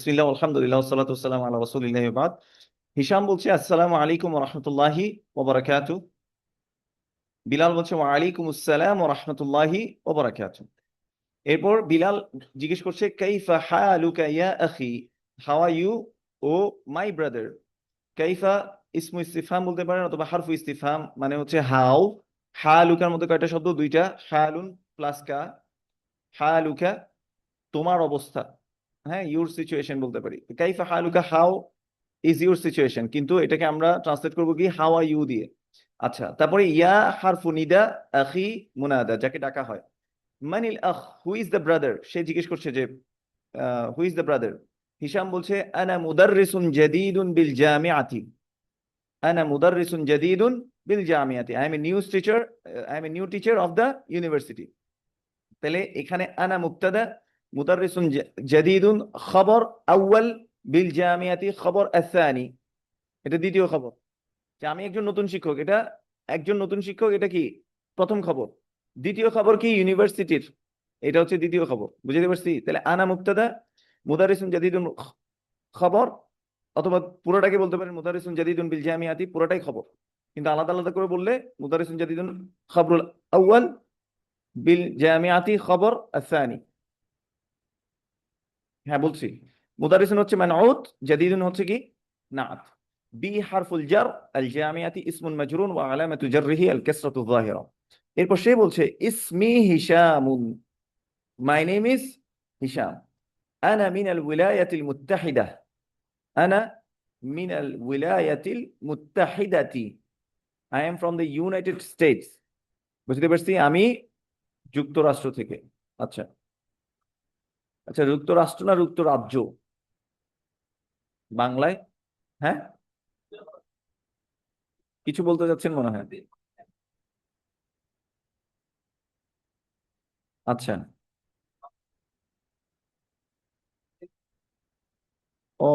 বিসমিল্লাহ আলহামদুলিল্লাহ ওয়াসসালাতু ওয়াসসালামু আলা রাসূলিল্লাহি ওয়া বাদ। হিশাম বলছে আসসালামু আলাইকুম ওয়া রাহমাতুল্লাহি ওয়া বারাকাতুহু। বিলাল বলছে ওয়া আলাইকুম আসসালাম ওয়া রাহমাতুল্লাহি ওয়া বারাকাতুহু। এরপর বিলাল জিজ্ঞেস করছে কাইফা হালুকা ইয়া আখি, how are you oh my brother. কাইফা ইসমু ইস্তিফহাম বলতে পারেন অথবা হারফু ইস্তিফহাম, মানে হচ্ছে হাউ। হালুকার মধ্যে কয়টা শব্দ? দুইটা, হালুন প্লাস কা। হালুকা তোমার অবস্থা, হ্যাঁ, ইউর সিচুয়েশন বলতে পারি। কাইফা হালুকা, হাউ ইজ ইউর সিচুয়েশন, কিন্তু এটাকে আমরা ট্রান্সলেট করবো কি হাউ আর ইউ দিয়ে। আচ্ছা, তারপরে ইয়া হারফু নিদা, আখি মুনাদা, যাকে ডাকা হয়। মানিল আখ, হু ইজ দ্য ব্রাদার, সে জিজ্ঞেস করছে যে who is the brother. Hisham বলছে আনা মুদাররিসুন জাদীদুন বিল জামিআতি। আনা মুদাররিসুন জাদীদুন বিল জামিআতি, I am a new teacher, I am a new teacher of the university. তাহলে এখানে আনা মুবতাদা, মুদাররিসুন জাদীদুন খবর আউয়াল, বিল জামিআতি খবর আসানি, এটা দ্বিতীয় খবর যে আমি একজন নতুন শিক্ষক। এটা একজন নতুন শিক্ষক, এটা কি প্রথম খবর। দ্বিতীয় খবর কি ইউনিভার্সিটির, এটা হচ্ছে দ্বিতীয় খবর। বুঝতে পারছি? তাহলে আনা মুবতাদা, মুদারিসুন জাদিদুন খবর, অথবা পুরোটাকে বলতে পারেন মুদারিসুন জাদিদুন বিল জামিআতি, পুরোটাই খবর। কিন্তু আলাদা আলাদা করে বললে মুদারিসুন জাদিদুন খবরুল আউয়াল, বিল জামিআতি খবর আসানি। হ্যাঁ বলছি, মুদারিসুন হচ্ছে মানউত, জাদিদুন হচ্ছে কি নাআত। বি হারফুল জার, আল জামিআতি ইসমুন মাজরুর ওয়া আলামাতু জাররিহি আল কাসরাতু যাহিরা। এরপর সে বলছে ইসমি হিশামুন, মাই নেম ইজ হিশাম। আনা মিনাল উইলায়াতিল মুত্তাহিদা, আনা মিনাল উইলায়াতিল মুত্তাহিদাতি, I am from the United States. বুঝতে পারছি, আমি যুক্তরাষ্ট্র থেকে। আচ্ছা আচ্ছা, যুক্তরাষ্ট্র না যুক্তরাজ্য বাংলায়? হ্যাঁ, কিছু বলতে যাচ্ছেন মনে হয়। আচ্ছা, ও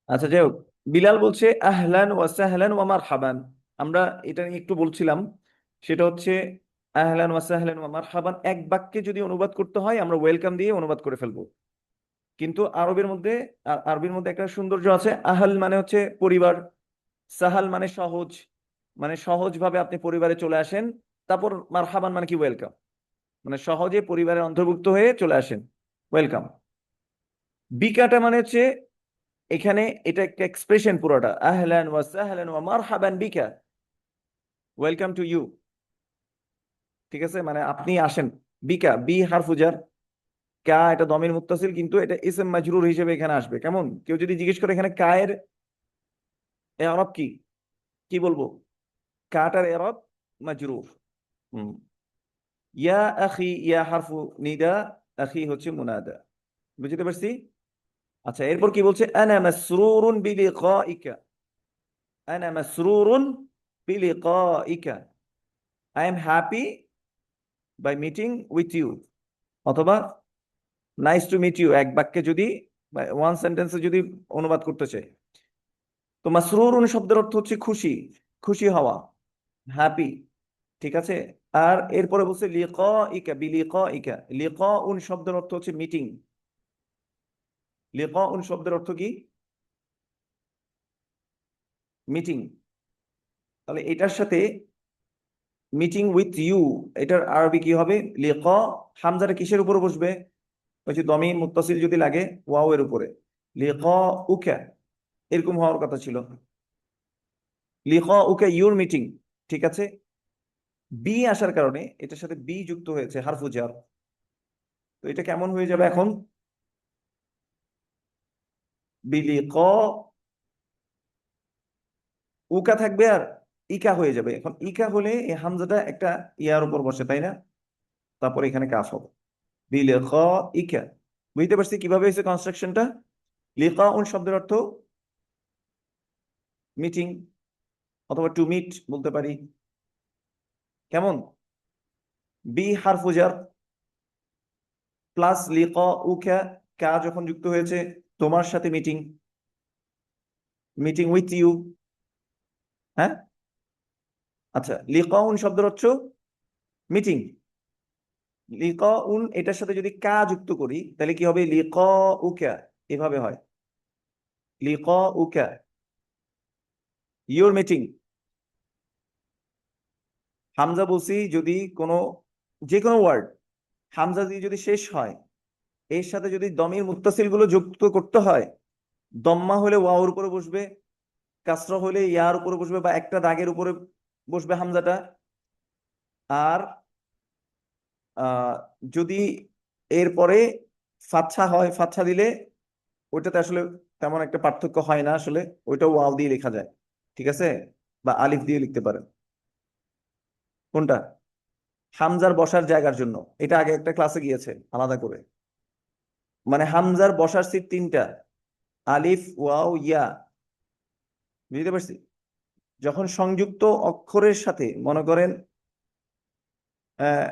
আচ্ছা, যাই হোক। বিলাল বলছে আহলান ওয়া সাহলান ওয়া মারহাবান। আমরা এটা নিয়ে একটু বলছিলাম, সেটা হচ্ছে আহলান ওয়া সাহলান ওয়া মারহাবান এক বাক্যে যদি অনুবাদ করতে হয় আমরা ওয়েলকাম দিয়ে অনুবাদ করে ফেলবো। কিন্তু আরবির মধ্যে একটা সৌন্দর্য আছে। আহল মানে হচ্ছে পরিবার, সাহাল মানে সহজ, মানে সহজ ভাবে আপনি পরিবারে চলে আসেন। তারপর মারহাবান মানে কি ওয়েলকাম, মানে সহজে পরিবারের অন্তর্ভুক্ত হয়ে চলে আসেন, ওয়েলকাম। বিকাটা মানে হচ্ছে এখানে এটা একটা এক্সপ্রেশন পুরোটা, আহলান ওয়া সাহলান ওয়া মারহাবান বিকা, ওয়েলকাম টু ইউ। ঠিক আছে, মানে আপনি আসেন। বিকা, বি হারফুজার, কা এটা দমির মুত্তাসিল, কিন্তু এটা ইসম মাজরুর হিসেবে এখানে আসবে। কেমন, কেউ যদি জিজ্ঞেস করে এখানে কায়ের এরব কি, কি বলবো? কাটার এরব মাজরুর। হুম। ইয়া আখি, ইয়া হারফু নিদা, আখি হচ্ছে মুনাদা। বুঝতে পারছি? আচ্ছা, এরপর কি বলছে? আনা মাসরুরুন বিলিকাইকা, আনা মাসরুরুন বিলিকাইকা, I am happy by meeting with you, অথবা নাইস টু মিট ইউ, এক বাক্যে যদি ওয়ান সেন্টেন্সে যদি অনুবাদ করতে চাই। তো মাসরুরুন শব্দের অর্থ হচ্ছে খুশি, খুশি হওয়া, হ্যাপি। ঠিক আছে। আর এরপরে বলছে লিকাইকা বিলিকাইকা, লিকাউন শব্দের অর্থ হচ্ছে মিটিং। লিকাউন শব্দের অর্থ কি? মিটিং। তাহলে এটার সাথে মিটিং উইথ ইউ, এটার আরবি কি হবে? লিকা। হামজাটা কিসের উপরে বসবে? ওই যে দমির মুত্তাসিল যদি লাগে ওয়াও এর উপরে, লিকা উকা, এরকম হওয়ার কথা ছিল, লিকা উকা ইউর মিটিং। ঠিক আছে। বি আসার কারণে এটার সাথে বি যুক্ত হয়েছে হারফু জার। তো এটা কেমন হয়ে যাবে এখন? বিলিকা, উকা থাকবে আর ইকা হয়ে যাবে। এখন ইকা হলে এই হামজাটা একটা ইয়ার উপর বসে, তাই না? তারপর এখানে কাফ হবে, বিলিকা ইকা। বুঝতে পারছি কিভাবে হয়েছে কনস্ট্রাকশনটা? লিকাউন শব্দের অর্থ মিটিং, অথবা টু মিট বলতে পারি। কেমন? বি হারফুজার প্লাস লিকা উকা, কা যখন যুক্ত হয়েছে তোমার সাথে মিটিং, মিটিং উইথ ইউ। হ্যাঁ, আচ্ছা, লিকাউন শব্দের অর্থ মিটিং, লিকা উন এটার সাথে যদি কা যুক্ত করি তাহলে কি হবে? লিকা উকা, এভাবে হয়। লিকা উকা, ইউর মিটিং। হামজা বলছি যদি কোনো, যে কোনো ওয়ার্ড হামজা দিয়ে যদি শেষ হয়, এর সাথে যদি দমির মুত্তাসিল গুলো যুক্ত করতে হয়, দম্মা হলে ওয়াওর উপরে বসবে, কাসরা হলে ইয়ার উপরে বসবে, বা একটা দাগের উপরে বসবে হামজাটা। আর আহ যদি এরপরে ফাতহা হয়, ফাতহা দিলে ওইটাতে আসলে তেমন একটা পার্থক্য হয় না আসলে, ওইটা ওয়াও দিয়ে লেখা যায়। ঠিক আছে, বা আলিফ দিয়ে লিখতে পারেন। কোনটা? হামজার বসার জায়গার জন্য, এটা আগে একটা ক্লাসে গিয়েছে আলাদা করে। মানে হামজার বসার সিট তিনটা, আলিফ ওয়াও ইয়া। বুঝতে পারছি? যখন সংযুক্ত অক্ষরের সাথে মনে করেন আহ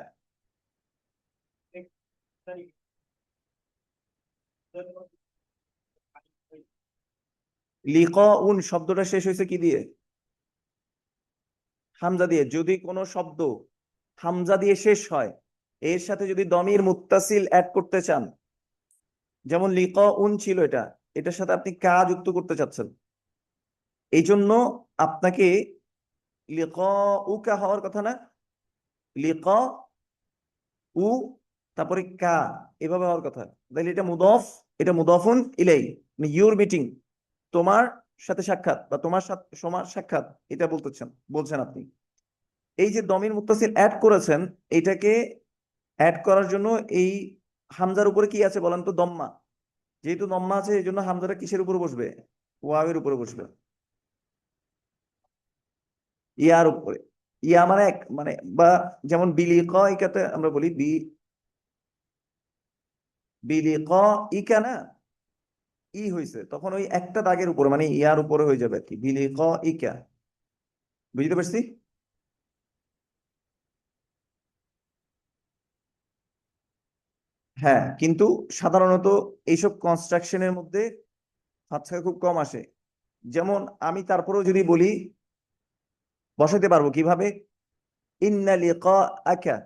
লিকাউন শব্দটা শেষ হয়েছে কি দিয়ে? হামজা দিয়ে। যদি কোনো শব্দ হামজা দিয়ে শেষ হয়, এর সাথে যদি দমির মুত্তাসিল অ্যাড করতে চান, যেমন লিকাউন ছিল এটা, এটার সাথে আপনি কা যুক্ত করতে চাচ্ছেন, এই জন্য আপনাকে লিকাউকা হওয়ার কথা না, লিকা উ তারপরে কা, এভাবে হওয়ার কথা। তাহলে এটা মুদফ, এটা মুদফুন ইলাই, মানে ইউর মিটিং, তোমার সাথে সাক্ষাৎ, বা তোমার সাথে সমার সাক্ষাৎ, এটা বলতেছেন, বলছেন আপনি। এই যে দমির মুত্তাসিল অ্যাড করেছেন, এটাকে অ্যাড করার জন্য এই হামজার উপরে কি আছে বলেন তো? দম্মা। যেহেতু দম্মা আছে এই জন্য হামজাটা কিসের উপরে বসবে? ওয়াবের উপরে বসবে, ইয়ার উপরে। ইয়া মানে এক মানে, বা যেমন বিলিকাইকাতে আমরা বলি বিলিকা ইকা না, ই হয়েছে তখন ওই একটা দাগের উপরে, মানে ইয়ার উপরে হয়ে যাবে আর কি, বিলিকা ইকা। বুঝতে পারছি? হ্যাঁ, কিন্তু সাধারণত এইসব কনস্ট্রাকশনের মধ্যে ফাতহা খুব কম আসে। যেমন আমি তারপরেও যদি বলি, বসাতে পারবো কিভাবে? ইন্না লিকাআকা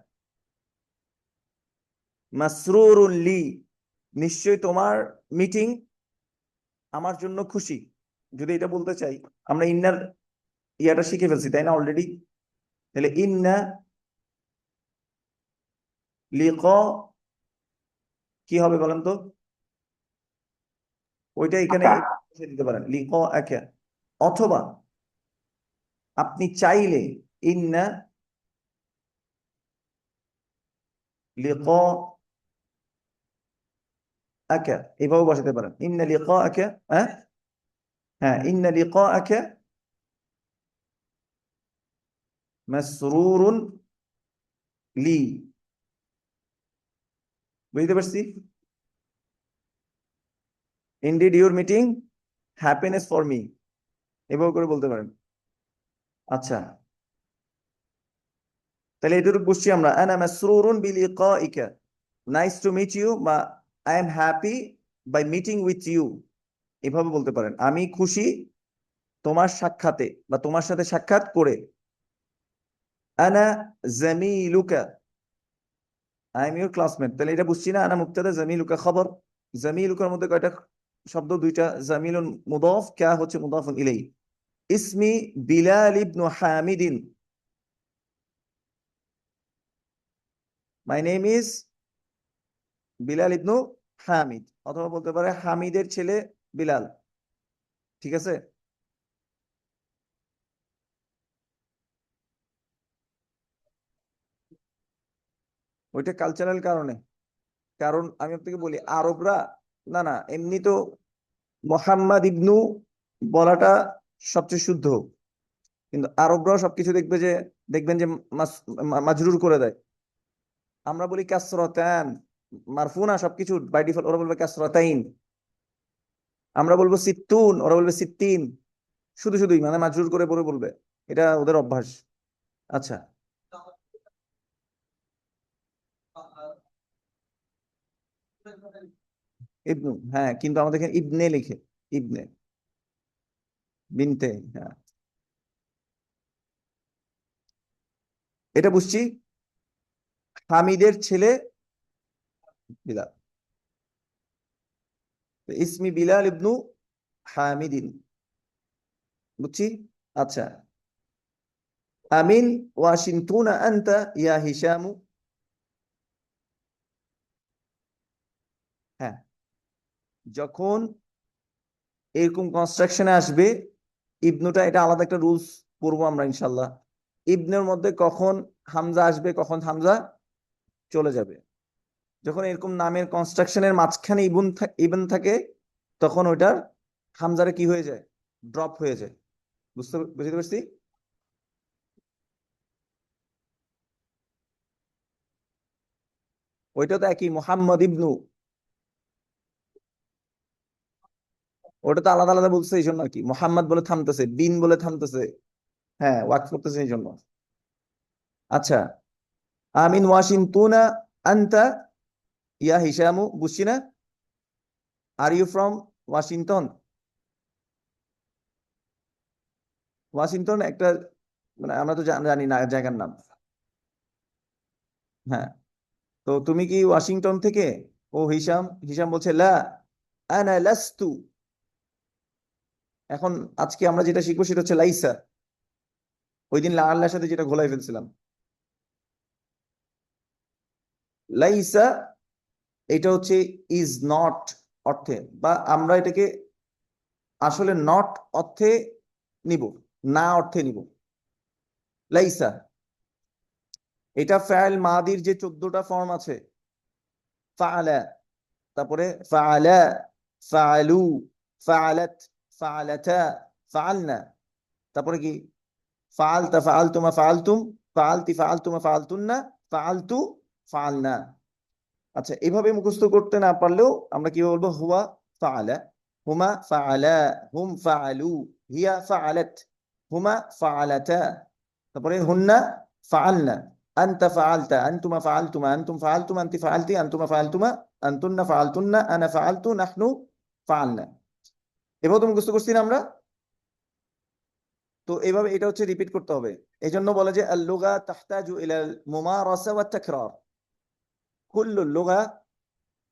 মাসরুরুন লি, নিশ্চয় তোমার মিটিং আমার জন্য খুশি। যদি এটা বলতে চাই, আমরা ইন্নার ইয়াটা শিখে ফেলছি তাই না অলরেডি? তাহলে ইন্না লিকা কি হবে বলেন তো? ওইটা এখানে বসিয়ে দিতে পারেন, লিকাআকা। অথবা আপনি চাইলে ইন্না লিকাআকা এভাবে বসাতে পারেন, ইন্না লিকাআকা। হ্যাঁ, হ্যাঁ, ইন্না লিকাআকা মাসরুরুন লি। বুঝতে পারছি? Indeed your meeting happiness for me, এভাবে করে বলতে পারেন। আচ্ছা, তাহলে এটুকু বুঝছি আমরা, আনা মাসরুরুন বিলিকাইকা, নাইস টু মিট ইউ, বা I am happy by meeting with you, এভাবে বলতে পারেন, আমি খুশি তোমার সাক্ষাতে বা তোমার সাথে সাক্ষাৎ করে। আনা জামিলুকা, আই এম ইউর ক্লাসমেট। তাহলে এটা বুঝছি না, আনা মুবতাদা জামিলুকা খবর। জামিলুকার মধ্যে কয়টা শব্দ? দুইটা। জামিলুন মুদাফ, কা হচ্ছে মুদাফুন ইলাই। ইসমি বিলাল ইবনু হামিদিন, মাই নেম ইজ বিলাল ইবনু হামিদ, অথবা বলতে পারে হামিদের ছেলে বিলাল। ঠিক আছে? ওইটা কালচারাল কারণে। কারণ আমি আপনাকে বলি, আরবরা, না না, এমনি তো মোহাম্মদ ইবনু বলাটা সবচেয়ে শুদ্ধ, কিন্তু আরবরাও সবকিছু দেখবেন যে মাজরুর করে দেয়। আমরা বলি কাসরাতান, মারফু না সবকিছু বাই ডিফল্ট, ওরা বলবে কাসরাতাইন। আমরা বলবো সিত্তুন, ওরা বলবে সিত্তিন। শুধু শুধুই মানে মাজরুর করে পরে বলবে, এটা ওদের অভ্যাস। আচ্ছা, ইবনু, হ্যাঁ, কিন্তু আমাদের এখানে ইবনে লিখে, ইবনে, বিনতে। হ্যাঁ, এটা বুঝছি। হামিদের ছেলে বিলাল, ইসমি বিলাল ইবনু হামিদিন, বুঝছি। আচ্ছা, আমিন ওয়াশিংটুনা আনতা ইয়া হিশামু। হ্যাঁ, যখন এরকম কনস্ট্রাকশনে আসবে, ইবনুটা এটা আলাদা একটা রুলস পড়বো আমরা ইনশাল্লাহ। ইবনের মধ্যে কখন হামজা আসবে, কখন হামজা চলে যাবে। যখন এরকম নামের কনস্ট্রাকশনের মাঝখানে ইবন থাকে, তখন ওইটার হামজারে কি হয়ে যায়, ড্রপ হয়ে যায়। বুঝতে পারছি। ওইটা তো একই, মোহাম্মদ ইবনু, ওটা তো আলাদা আলাদা বলছে এই জন্য আর কি, মোহাম্মদ বলে থামতেছে, বিন বলে থামতেছে। হ্যাঁ, ওয়াক করতেছে এই জন্য। আচ্ছা, আমিন ওয়াশিংটুনা আনতা ইয়া হিশামু, বুঝছি না। Are you from Washington. Washington একটা, মানে আমরা তো জানি না জায়গার নাম। হ্যাঁ, তো তুমি কি ওয়াশিংটন থেকে? ও হিশাম, হিশাম বলছে লা আনা লাস্তু। এখন আজকে আমরা যেটা শিখবো সেটা হচ্ছে লাইসা। ওই দিন লা আল্লাহর সাথে যেটা ঘোলাই ফেলছিলাম। লাইসা, এটা হচ্ছে ইজ নট অর্থে, বা আমরা এটাকে আসলে নট অর্থে নিব, না অর্থে নিব। লাইসা, এটা ফাইল মাদির যে 14টা ফর্ম আছে, ফাআলা, তারপরে ফাআলা, ফাআলু, ফাআলাত, ফাআলাতা, ফাআলনা, তারপরে কি ফাআলতা, ফাআলতুমা, ফাআলতুম, ফাআলতি, ফাআলতুমা, ফাআলতুন্না, ফাআলতু, ফাআলনা। আচ্ছা, এভাবে মুখস্থ করতে না পারলেও আমরা কি বলবো, হুয়া ফাআলা, হুমা ফাআলা, হুম ফাআলু, হিয়া ফাআলাত, হুমা ফাআলাতা, তারপরে হুন্না ফাআলনা, আনতা ফাআলতা, আনতুমা ফাআলতুমা, আনতুম ফাআলতুম, আনতি ফাআলতি, আনতুমা ফাআলতুমা, আনতুন্না ফাআলতুন্না, আনা ফাআলতু, নাহনু ফাআলনা। এভাবে তো মুখস্থ করছি না আমরা। তো এইভাবে এটা হচ্ছে রিপিট করতে হবে। এই জন্য বলে যে আল লুগা তাহতাজু ইলাল মুমারাসা ওয়াত তাকরার। কুল্লু লুগা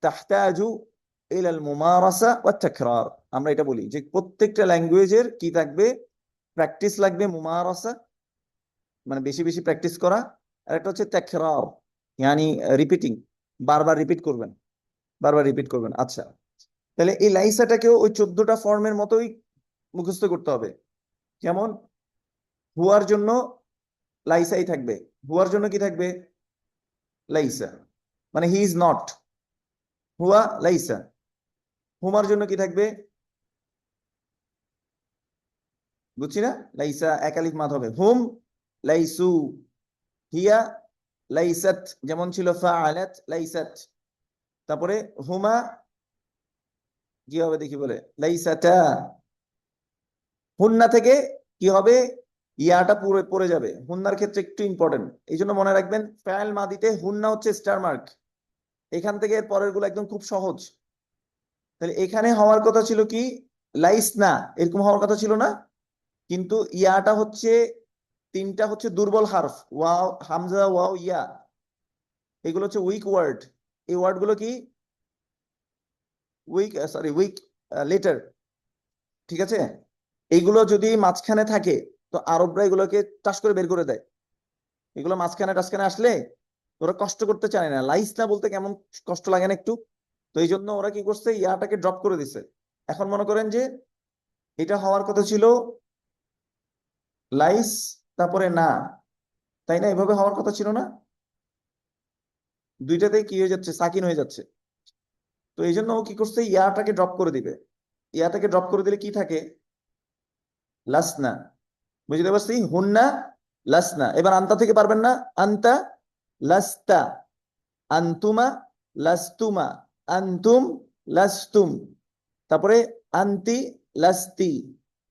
তাহতাজু ইলাল মুমারাসা ওয়াত তাকরার। আমরা এটা বলি যে প্রত্যেকটা ল্যাঙ্গুয়েজের কি থাকবে, প্র্যাকটিস লাগবে, মুমারাসা মানে বেশি বেশি প্র্যাকটিস করা, আর একটা হচ্ছে তাকরার, ইয়ানি রিপিটিং, বারবার রিপিট করবেন, বারবার রিপিট করবেন। আচ্ছা, তাহলে এই লাইসাটাকেও ওই 14টা ফর্মের মতোই মুখস্থ করতে হবে। যেমন হুয়ার জন্য লাইসাই থাকবে, হুয়ার জন্য কি থাকবে, লাইসা, মানে হি ইজ নট, হুয়া লাইসা। হুমার জন্য কি থাকবে, বুঝছি না, লাইসা একালিফ মাদ হবে, হুম লাইসু, হিয়া লাইসাত, যেমন ছিল ফাআলাত লাইসাত। তারপরে হুমা কি হবে দেখি, বলে লাইসাতা। হুন্না থেকে কি হবে, ইয়াটা পুরো পড়ে যাবে, হুন্নার ক্ষেত্রে একটু ইম্পর্টেন্ট, এই জন্য মনে রাখবেন ফাইল মাদিতে হুন্না হচ্ছে স্টার মার্ক। এখান থেকে পরের গুলো একদম খুব সহজ। তাহলে এখানে হওয়ার কথা ছিল কি, লাইস না, এরকম হওয়ার কথা ছিল না, কিন্তু ইয়াটা হচ্ছে, তিনটা হচ্ছে দুর্বল হারফ, ওয়াও, হামজা, ওয়াও, ইয়া, এগুলো হচ্ছে উইক ওয়ার্ড। এই ওয়ার্ড গুলো কি, উইক, সরি উইক লেটার, ঠিক আছে। এইগুলো যদি মাঝখানে থাকে, তো আরবরা এগুলোকে টাস করে বের করে দেয়। এগুলো মাঝখানে টাসখানে আসলে ওরা কষ্ট করতে চায় না, লাইস না বলতে কেমন কষ্ট লাগে না একটু। তো এই জন্য ওরা কি করছে, ইয়াটাকে ড্রপ করে দিছে। এখন মনে করেন যে এটা হওয়ার কথা ছিল লাইস, তারপরে না, তাই না, এভাবে হওয়ার কথা ছিল না, দুইটাতেই কি হয়ে যাচ্ছে, সাকিন হয়ে যাচ্ছে। তো এই জন্য ও কি করছে, ইয়াটাকে ড্রপ করে দিবে। ইয়াটাকে ড্রপ করে দিলে কি থাকে, লাসনা, বুঝতে পারছি, হুন্না লাসনা। এবার আন্তা থেকে পারবেন না, আন্তা লাস্তা, আন্তুমা লাস্তুমা, আন্তুম লাস্তুম, তারপরে আন্তি লাস্তি,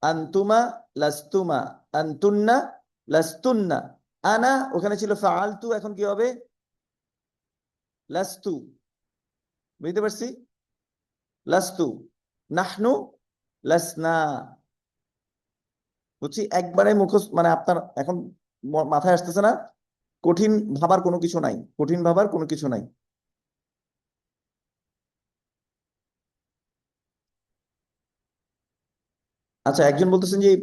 আন্তুমা লাস্তুমা, আন্তুন্না লাস্তুন্না, আনা ওখানে ছিল ফাআলতু, এখন কি হবে, লাস্তু, বুঝতে পারছি, লাস্তু, নাহনু লাসনা, বুঝছি। একবারে মুখস্থ, মানে আপনার এখন মাথায় আসতেছে না, কঠিন ভাবার কোনো কিছু নাই, কঠিন ভাবার কোনো কিছু নাই। আচ্ছা, একজন বলতেছেন যে এই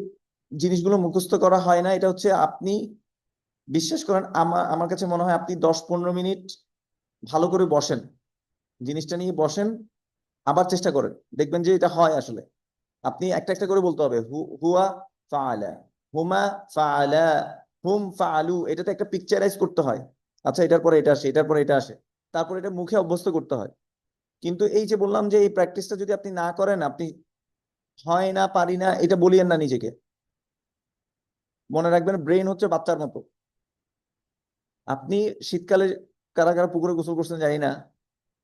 জিনিসগুলো মুখস্থ করা হয় না, এটা হচ্ছে আপনি বিশ্বাস করেন, আমার আমার কাছে মনে হয় আপনি 10-15 মিনিট ভালো করে বসেন, জিনিসটা নিয়ে বসেন, আবার চেষ্টা করেন, দেখবেন যে এটা হয় আসলে। আপনি একটা একটা করে বলতে হবে, হুয়া ফাআলা, হুমা ফাআলা, হুম ফাআলু, এটাতে একটা পিকচারাইজ করতে হয়। আচ্ছা, এটার পরে এটা আসে, এটার পরে এটা আসে, তারপর এটা মুখে অভ্যস্ত করতে হয়। কিন্তু এই যে বললাম যে এই প্র্যাকটিসটা যদি আপনি না করেন, আপনি হয় না, পারি না, এটা বলিয়েন না নিজেকে। মনে রাখবেন, ব্রেন হচ্ছে বাচ্চার মতো। আপনি শীতকালে, কারা কারা পুকুরে গোসল করছেন জানি না,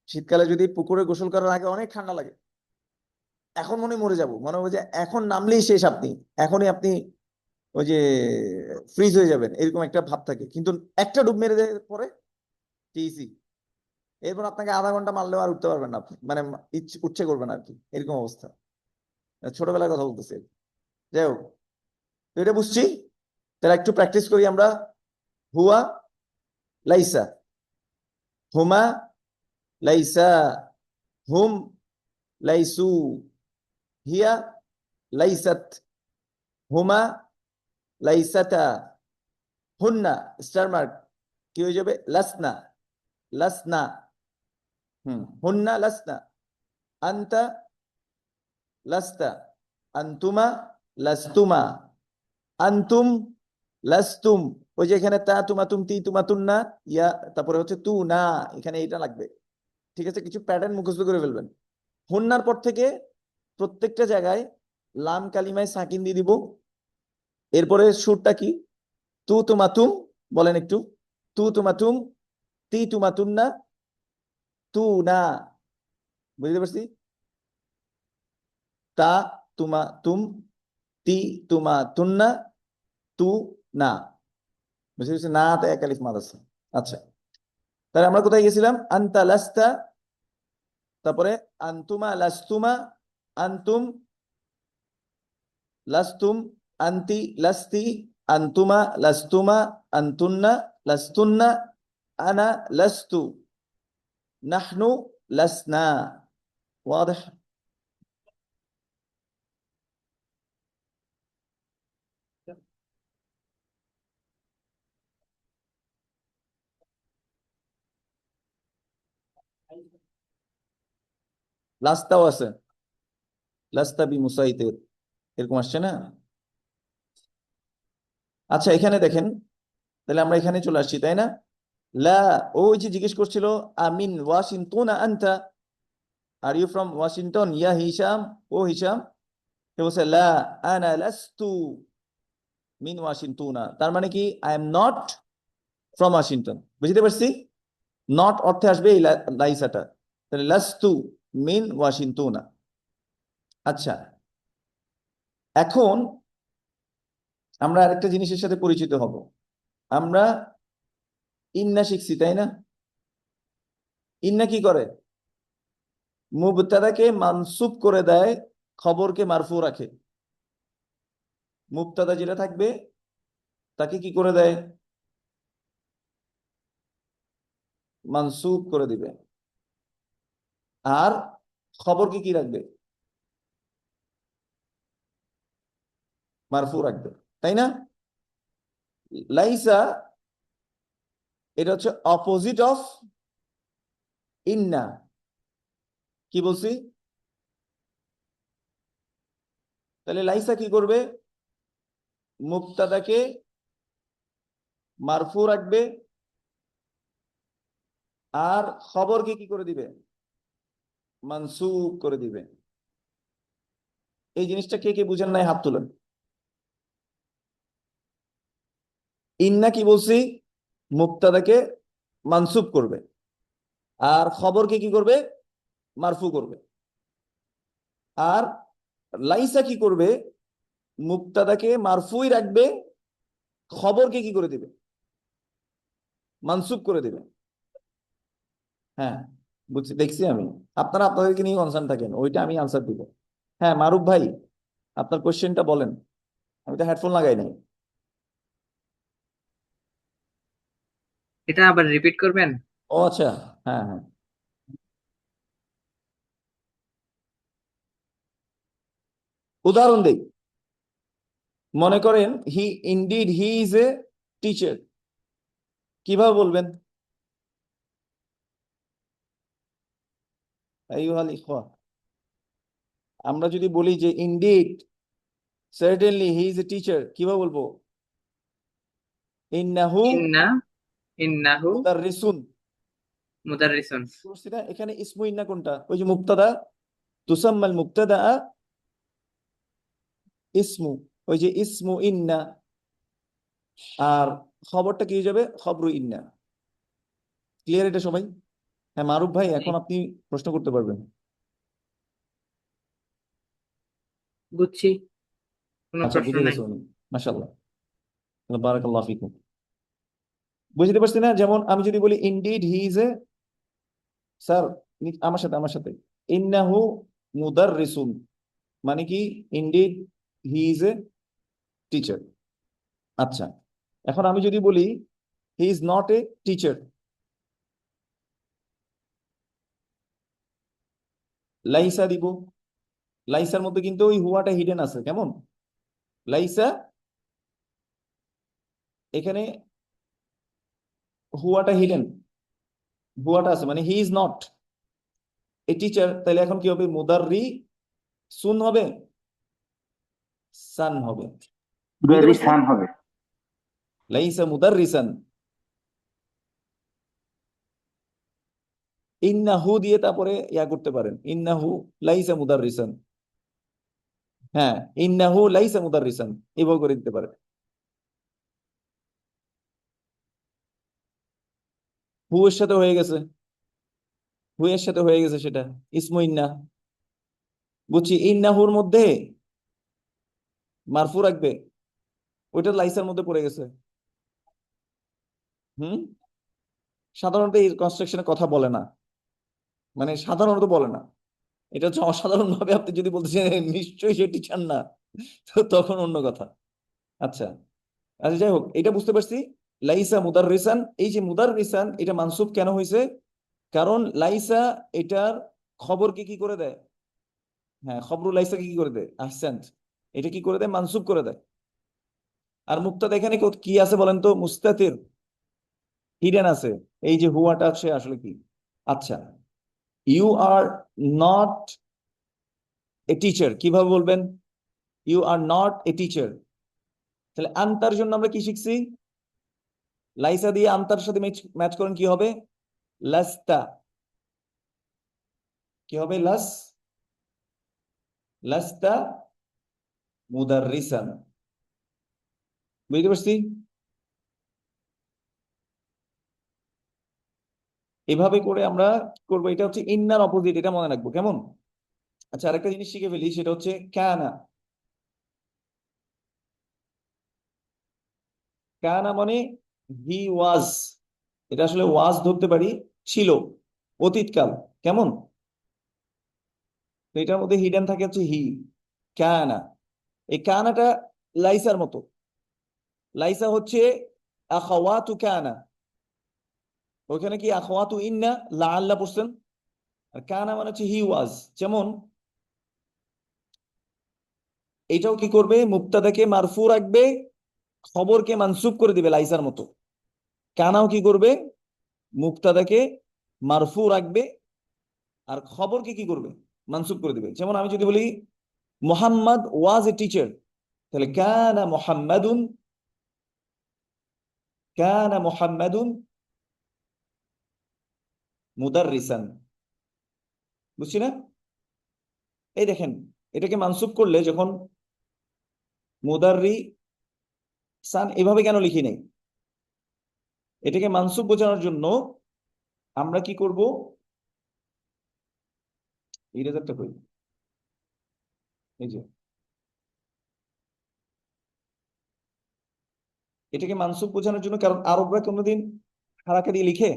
শীতকালে যদি পুকুরে গোসল করার আগে অনেক ঠান্ডা লাগে, এখন মনে হয় মরে যাব, মনে হবে যে এখন নামলেই শেষ, আপনি এখনই আপনি ওই যে ফ্রিজ হয়ে যাবেন, এরকম একটা ভাব থাকে। কিন্তু একটা ডুব মেরে দেওয়ার পরে ইজি, এরপর আপনাকে আধা ঘন্টা মারলেও আর উঠতে পারবেন না আপনি, মানে উঠছে করবেন আর কি, এরকম অবস্থা। ছোটবেলার কথা বলতেছি। যাই হোক, তো এটা বুঝছি, তাহলে একটু প্র্যাকটিস করি আমরা। হুয়া লাইসা, হুমা লাইসা, হুম লাইসু, হিয়া লাইসাত, হুমা লাইসাতা, হুন্না, স্টার মার্ক, কি হয়ে যাবে, লাসনা, লাসনা, হুন্না লাসনা, আনতা লাস্তা, আন্তুমা লাস্তুমা, আন্তুম লাস্তুম, ওই যে এখানে তা তুমা তুমতি তুমা তুন্না, ইয়া, তারপরে হচ্ছে তু না, এখানে এটা লাগবে। ঠিক আছে, কিছু প্যাটার্ন মুখস্থ করে ফেলবেন। হুন্নার পর থেকে প্রত্যেকটা জায়গায় লাম কালিমায় সাকিন দিয়ে দিব। এরপরে সুরটা কি, তু তুমা তুম, বলেন একটু, তু তুমা তুম, তি তুমা তুন্না, তু না, বুঝতে পারছি, তা তুমা তুম, তি তুমা তুন্না, তু না, বুঝতে পারছি, না তে এক আলিফ মাদ আছে। আচ্ছা, তাহলে আমরা কোথায় গেছিলাম, আনতা লাস্তা, তারপরে আন্তুমা লাস্তুমা, আন্তুম লাস্তুম, আন্তি লাস্তি, আন্তুমা লাস্তুমা, আন্তুন্না লাস্তুন্না, আনা লাস্তু, নাহনু লাসনা। واضح. লাস্তাও আছে, লাস্তা বি মুসাইতির, এরকম আসছে না। আচ্ছা, এখানে দেখেন, তাহলে আমরা এখানে চলে আসছি, তাই না। লা, ওই যে জিজ্ঞেস করছিল, আমিন ওয়াশিংটন আনতা, আর ইউ ফ্রম ওয়াশিংটন ইয়া হিশাম, ও হিশাম, সে বলছে লা আনা লাস্তু মিন ওয়াশিংটনা, তার মানে কি, I am not from Washington, বুঝতে পারছি। নট অর্থে আসবে এই লাইসাটা, তাহলে লাস্তু মিন ওয়াশিংটনা। আচ্ছা, এখন আমরা আরেকটা জিনিসের সাথে পরিচিত হব। আমরা ইন্না শিখছি, তাই না। ইন্না কি করে, মুবতাদাকে মানসুব করে দেয়, খবরকে মারফু রাখে। মুবতাদা যেটা থাকবে তাকে কি করে দেয়, মানসুব করে দিবে, আর খবরকে কি রাখবে, মারফু রাখবে, তাই না। লাইসা, এটা হচ্ছে অপোজিট অফ ইন্না। কি বলছি, তাহলে লাইসা কি করবে, মুবতাদাকে মারফু রাখবে, আর খবরকে কি করে দিবে, মানসুব করে দিবে। এই জিনিসটা কে কে বুঝেন নাই, হাত তুলেন। ইন্না কি বলছি, মুবতাদাকে মানসুব করবে, আর খবরকে কি করবে, মারফু করবে। আর লাইসা কি করবে, মুবতাদাকে মারফুই রাখবে, খবরকে কি করে দিবে, মানসুব করে দিবে। হ্যাঁ, বুঝছি, দেখছি আমি। আপনারা আপনাদেরকে নিয়ে কনসার্ন থাকেন, ওইটা আমি আনসার দিব। হ্যাঁ, মারুফ ভাই, আপনার কোশ্চেনটা বলেন। আমি তো হেডফোন লাগাই নাই। এটা আবার রিপিট করবেন? ও আচ্ছা, হ্যাঁ হ্যাঁ, উদাহরণ দেই। মনে করেন হি ইজ এ টিচার, কিভাবে বলবেন? আইয়ুহাল ইখওয়া, আমরা যদি বলি যে indeed certainly he is a teacher, কিভাবে বলবো? ইন্নাহু ইন্না ইন্নাহু মুদাররিসুন। মুদাররিসুন। বুঝছি না, এখানে ইসমু ইন্না কোনটা? ওই যে মুবতাদা, তুসাম্মাল মুবতাদা ইসমু, ওই যে ইসমু ইন্না, আর খবরটা কি হয়ে যাবে? খবরু ইন্না। ক্লিয়ার এটা সবাই? হ্যাঁ মারুফ ভাই, জি, এখন আপনি প্রশ্ন করতে পারবেন। বুঝছি, কোনো আচ্ছা, প্রশ্ন বুঝে নাই। গেছে উনি, মাশাআল্লাহ, বারাকাল্লাহু ফিকুম। বুঝতে পারছি না? যেমন আমি যদি বলি indeed he is a, sir আমার সাথে ইন্নাহু মুদাররিসুন, মানে কি? Indeed he is a teacher. আচ্ছা, এখন আমি যদি বলি he is not a teacher, লাইসা দিব। লাইসার মধ্যে কিন্তু ওই হুয়াটা হিডেন আছে, কেমন? লাইসা, এখানে হুয়াটা হিডেন, হুয়াটা আছে, মানে he is not a teacher. তাহলে এখন কি হবে? মুদাররি সুন হবে, সান হবে। বুঝতে পারছি? মুদাররিসান হবে। লাইসা মুদাররিসান। ইন্নাহু দিয়ে তারপরে ইয়া করতে পারেন, ইন্নাহু লাইসা মুদাররিসান। হ্যাঁ, ইন্নাহু লাইসা মুদাররিসান, এভাবে করে দিতে পারেন। হু এর সাথে হয়ে গেছে, হু এর সাথে হয়ে গেছে সেটা ইসমু ইন্না। বুঝছি, ইন্নাহুর মধ্যে মারফু রাখবে, ওইটা লাইসার মধ্যে পড়ে গেছে। হুম, সাধারণত এই কনস্ট্রাকশনে কথা বলে না, মানে সাধারণত বলে না। এটা হচ্ছে অসাধারণ ভাবে আপনি যদি বলতে চান নিশ্চয়ই সে টিচার না, তো তখন অন্য কথা। আচ্ছা, আচ্ছা যাই হোক, এটা বুঝতে পারছি। লাইসা মুদাররিসান, এই যে মুদাররিসান এটা মানসুব কেন হয়েছে? কারণ লাইসা এটার খবরকে কি করে দেয়? হ্যাঁ, খবরুল লাইসাকে কি করে দেয়? আহসান্ত, এটা কি করে দেয়? মানসুব করে দেয়। আর মুক্তাদা এখানে কি আছে বলেন তো? মুস্তাতির, হিডেন আছে। এই যে হুয়াটা আছে আসলে কি? আচ্ছা, you are not a teacher, কিভাবে বলবেন? You are not a teacher. তাহলে আনতার জন্য আমরা কি শিখছি? লাইসা দিয়ে আনতার সাথে ম্যাচ ম্যাচ করেন, কি হবে? লাস্তা। কি হবে? লাস্তা মুদাররিসান। বুঝতে পারছি? এভাবে করে আমরা কি করবো? এটা হচ্ছে ইন্নার অপোজিট, এটা মনে রাখবো, কেমন? আচ্ছা, আরেকটা জিনিস শিখে ফেলি, সেটা হচ্ছে কানা। কানা মানে হি ওয়াজ, এটা আসলে ওয়াজ ধরতে পারি, ছিল, অতীতকাল, কেমন? তো এটার মধ্যে হিডেন থাকে হচ্ছে হি, কানা। এই কানাটা লাইসার মতো। লাইসা হচ্ছে আখাওয়াতু কানা, ওইখানে কি আখাওয়াতু ইন্না লাআল্লাহ পড়ছেন। আর কানা মানে হচ্ছে হি ওয়াজ। যেমন এটাও কি করবে? মুবতাদাকে মারফু রাখবে, খবরকে মানসুব করে দিবে লাইসার মতো। কানাও কি করবে? মুবতাদাকে মারফু রাখবে, আর খবরকে কি করবে? মানসুব করে দিবে। যেমন আমি যদি বলি মোহাম্মদ ওয়াজ এ টিচার, তাহলে কানা মুহাম্মাদুন মুদাররিসান। বুঝছি না? এই দেখেন, এটাকে মানসুব করলে যখন মুদাররি সান, এভাবে কেন লিখি নাই? এটাকে মানসুব বোঝানোর জন্য আমরা কি করব? ইরেজারটা করি, এই যে এটাকে মানসুব বোঝানোর জন্য, কারণ আরবরা কোনোদিন হারাকা দিয়ে লিখে?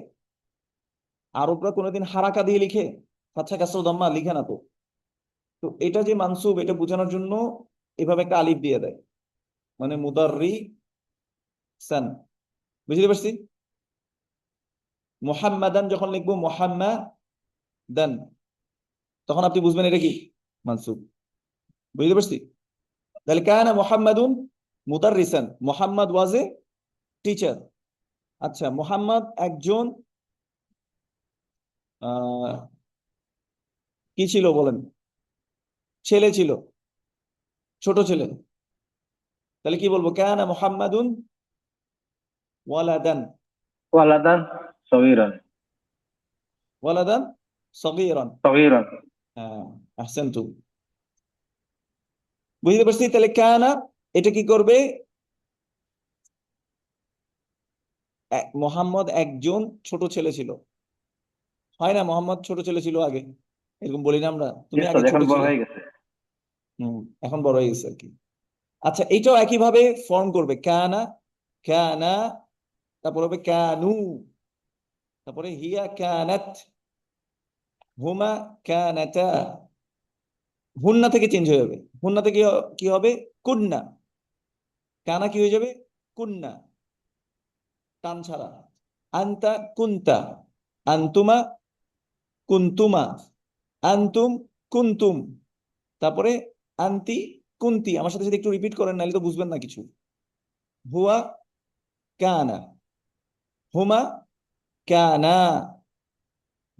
আরবরা কোনোদিন হারাকা দিয়ে লিখে? ফাতহা কাসরা দাম্মা লিখে না তো। তো এটা যে মানসুব, এটা বোঝানোর জন্য এভাবে একটা আলিফ দিয়ে দেয়, মানে মুদাররি সান। বুঝতে পারছি? মুহাম্মাদান যখন লিখবো মুহাম্মাদান, তখন আপনি বুঝবেন এটা কি মানসুব। বুঝতে পারছি? তাহলে কানা মুহাম্মাদুন মুদাররিসান, মুহাম্মদ ওয়াজ এ টিচার। আচ্ছা, মুহাম্মদ একজন আহ কি ছিল বলেন? ছেলে ছিল, ছোট ছেলে। তাহলে কি বলবো? কানা মুহাম্মাদুন ওয়ালাদান, ولدا صغيرا. ওয়ালাদান সগীরান। صغيرا. হ্যাঁ, আহসানতু। বুঝতে পারছি? তাহলে কানা এটা কি করবে? মোহাম্মদ একজন ছোট ছেলে ছিল, হয় না? মোহাম্মদ ছোট ছেলে ছিল আগে, এরকম বলি না আমরা? জি তুমি আগে উস্তাদ, ছোট এখন বড় ছিলে। হয়ে গেছে। এখন বড় হয়ে গেছে আর কি। আচ্ছা, এটাও একইভাবে ফর্ম করবে, কানা কানা, তারপর হবে কানু, তারপরে হিয়া কানাত, হুমা কানাতা। হুন্না থেকে চেঞ্জ হয়ে যাবে, হুন্না থেকে কি হবে? কুন্না। কানা কি হয়ে যাবে? কুন্না, টান ছাড়া। আন্তা কুন্তা, আন্তুমা কুন্তুমা, আন্তুম কুন্তুম, তারপরে আন্তি কুন্তি। আমার সাথে সাথে একটু রিপিট করেন, নাহলে তো বুঝবেন না কিছু। হুয়া কানা, হুমা কানা,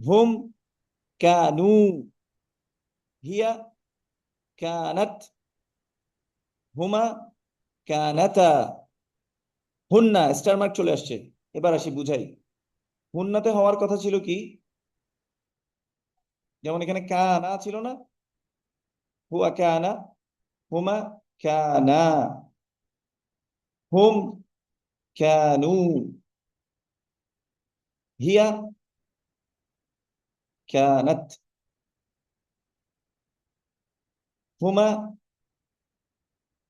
হুম কানু, হিয়া কানাত, হুমা কানাতা। হুন্না স্টার মার্ক চলে আসছে। এবার আসি বুঝাই। হুন্নাতে হওয়ার কথা ছিল কি? যেমন এখানে কানা ছিল না? হুয়া কানা, হুমা কানা, হুম কানু, হিয়া কানাত, হুমা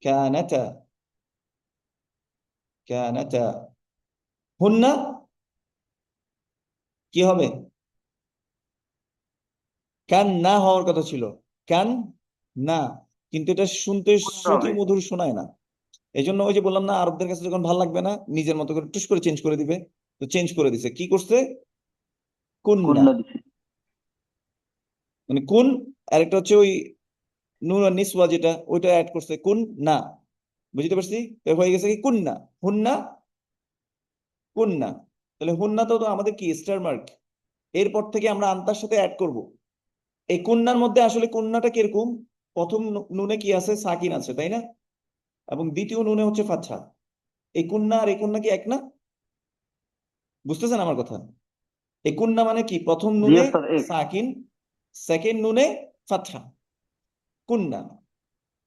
কানাতা, কানাতা। হুন্না কি হবে? কান না হওয়ার কথা ছিল, কান না, কিন্তু এটা শুনতে কোনটা শ্রুতি হবে? মধুর শোনায় না। এই জন্য ওই যে বললাম না, আরবদের কাছে যখন ভালো লাগবে না, নিজের মতো করে টুস করে চেঞ্জ করে দিবে। তো চেঞ্জ করে দিছে, কি করছে? কুন্না, কুন্না দিছি। মানে কুন। আরেকটা হচ্ছে ওই নুন আর নিসওয়া, যেটা ওইটা অ্যাড করছে, কুন না। বুঝতে পারছি? তো হয়ে গেছে কি কুন্না, হুন্না কুন্না। তাহলে হুন্না তো তো আমাদের কি স্টার মার্ক, এরপর থেকে আমরা আন্তার সাথে অ্যাড করব। এই কুন্নার মধ্যে আসলে কুন্নাটা কিরকম? প্রথম নুনে কি আছে? সাকিন আছে, তাই না? এবং দ্বিতীয় নুনে হচ্ছে ফাতহা। এই কুন্না আর এই কুন্না কি এক না? বুঝতেছেন আমার কথা? এই কুন্না মানে কি? প্রথম জি নুনে উস্তাদ, এক। সাকিন, সেকেন্ড নুনে ফাতহা, কুন্না।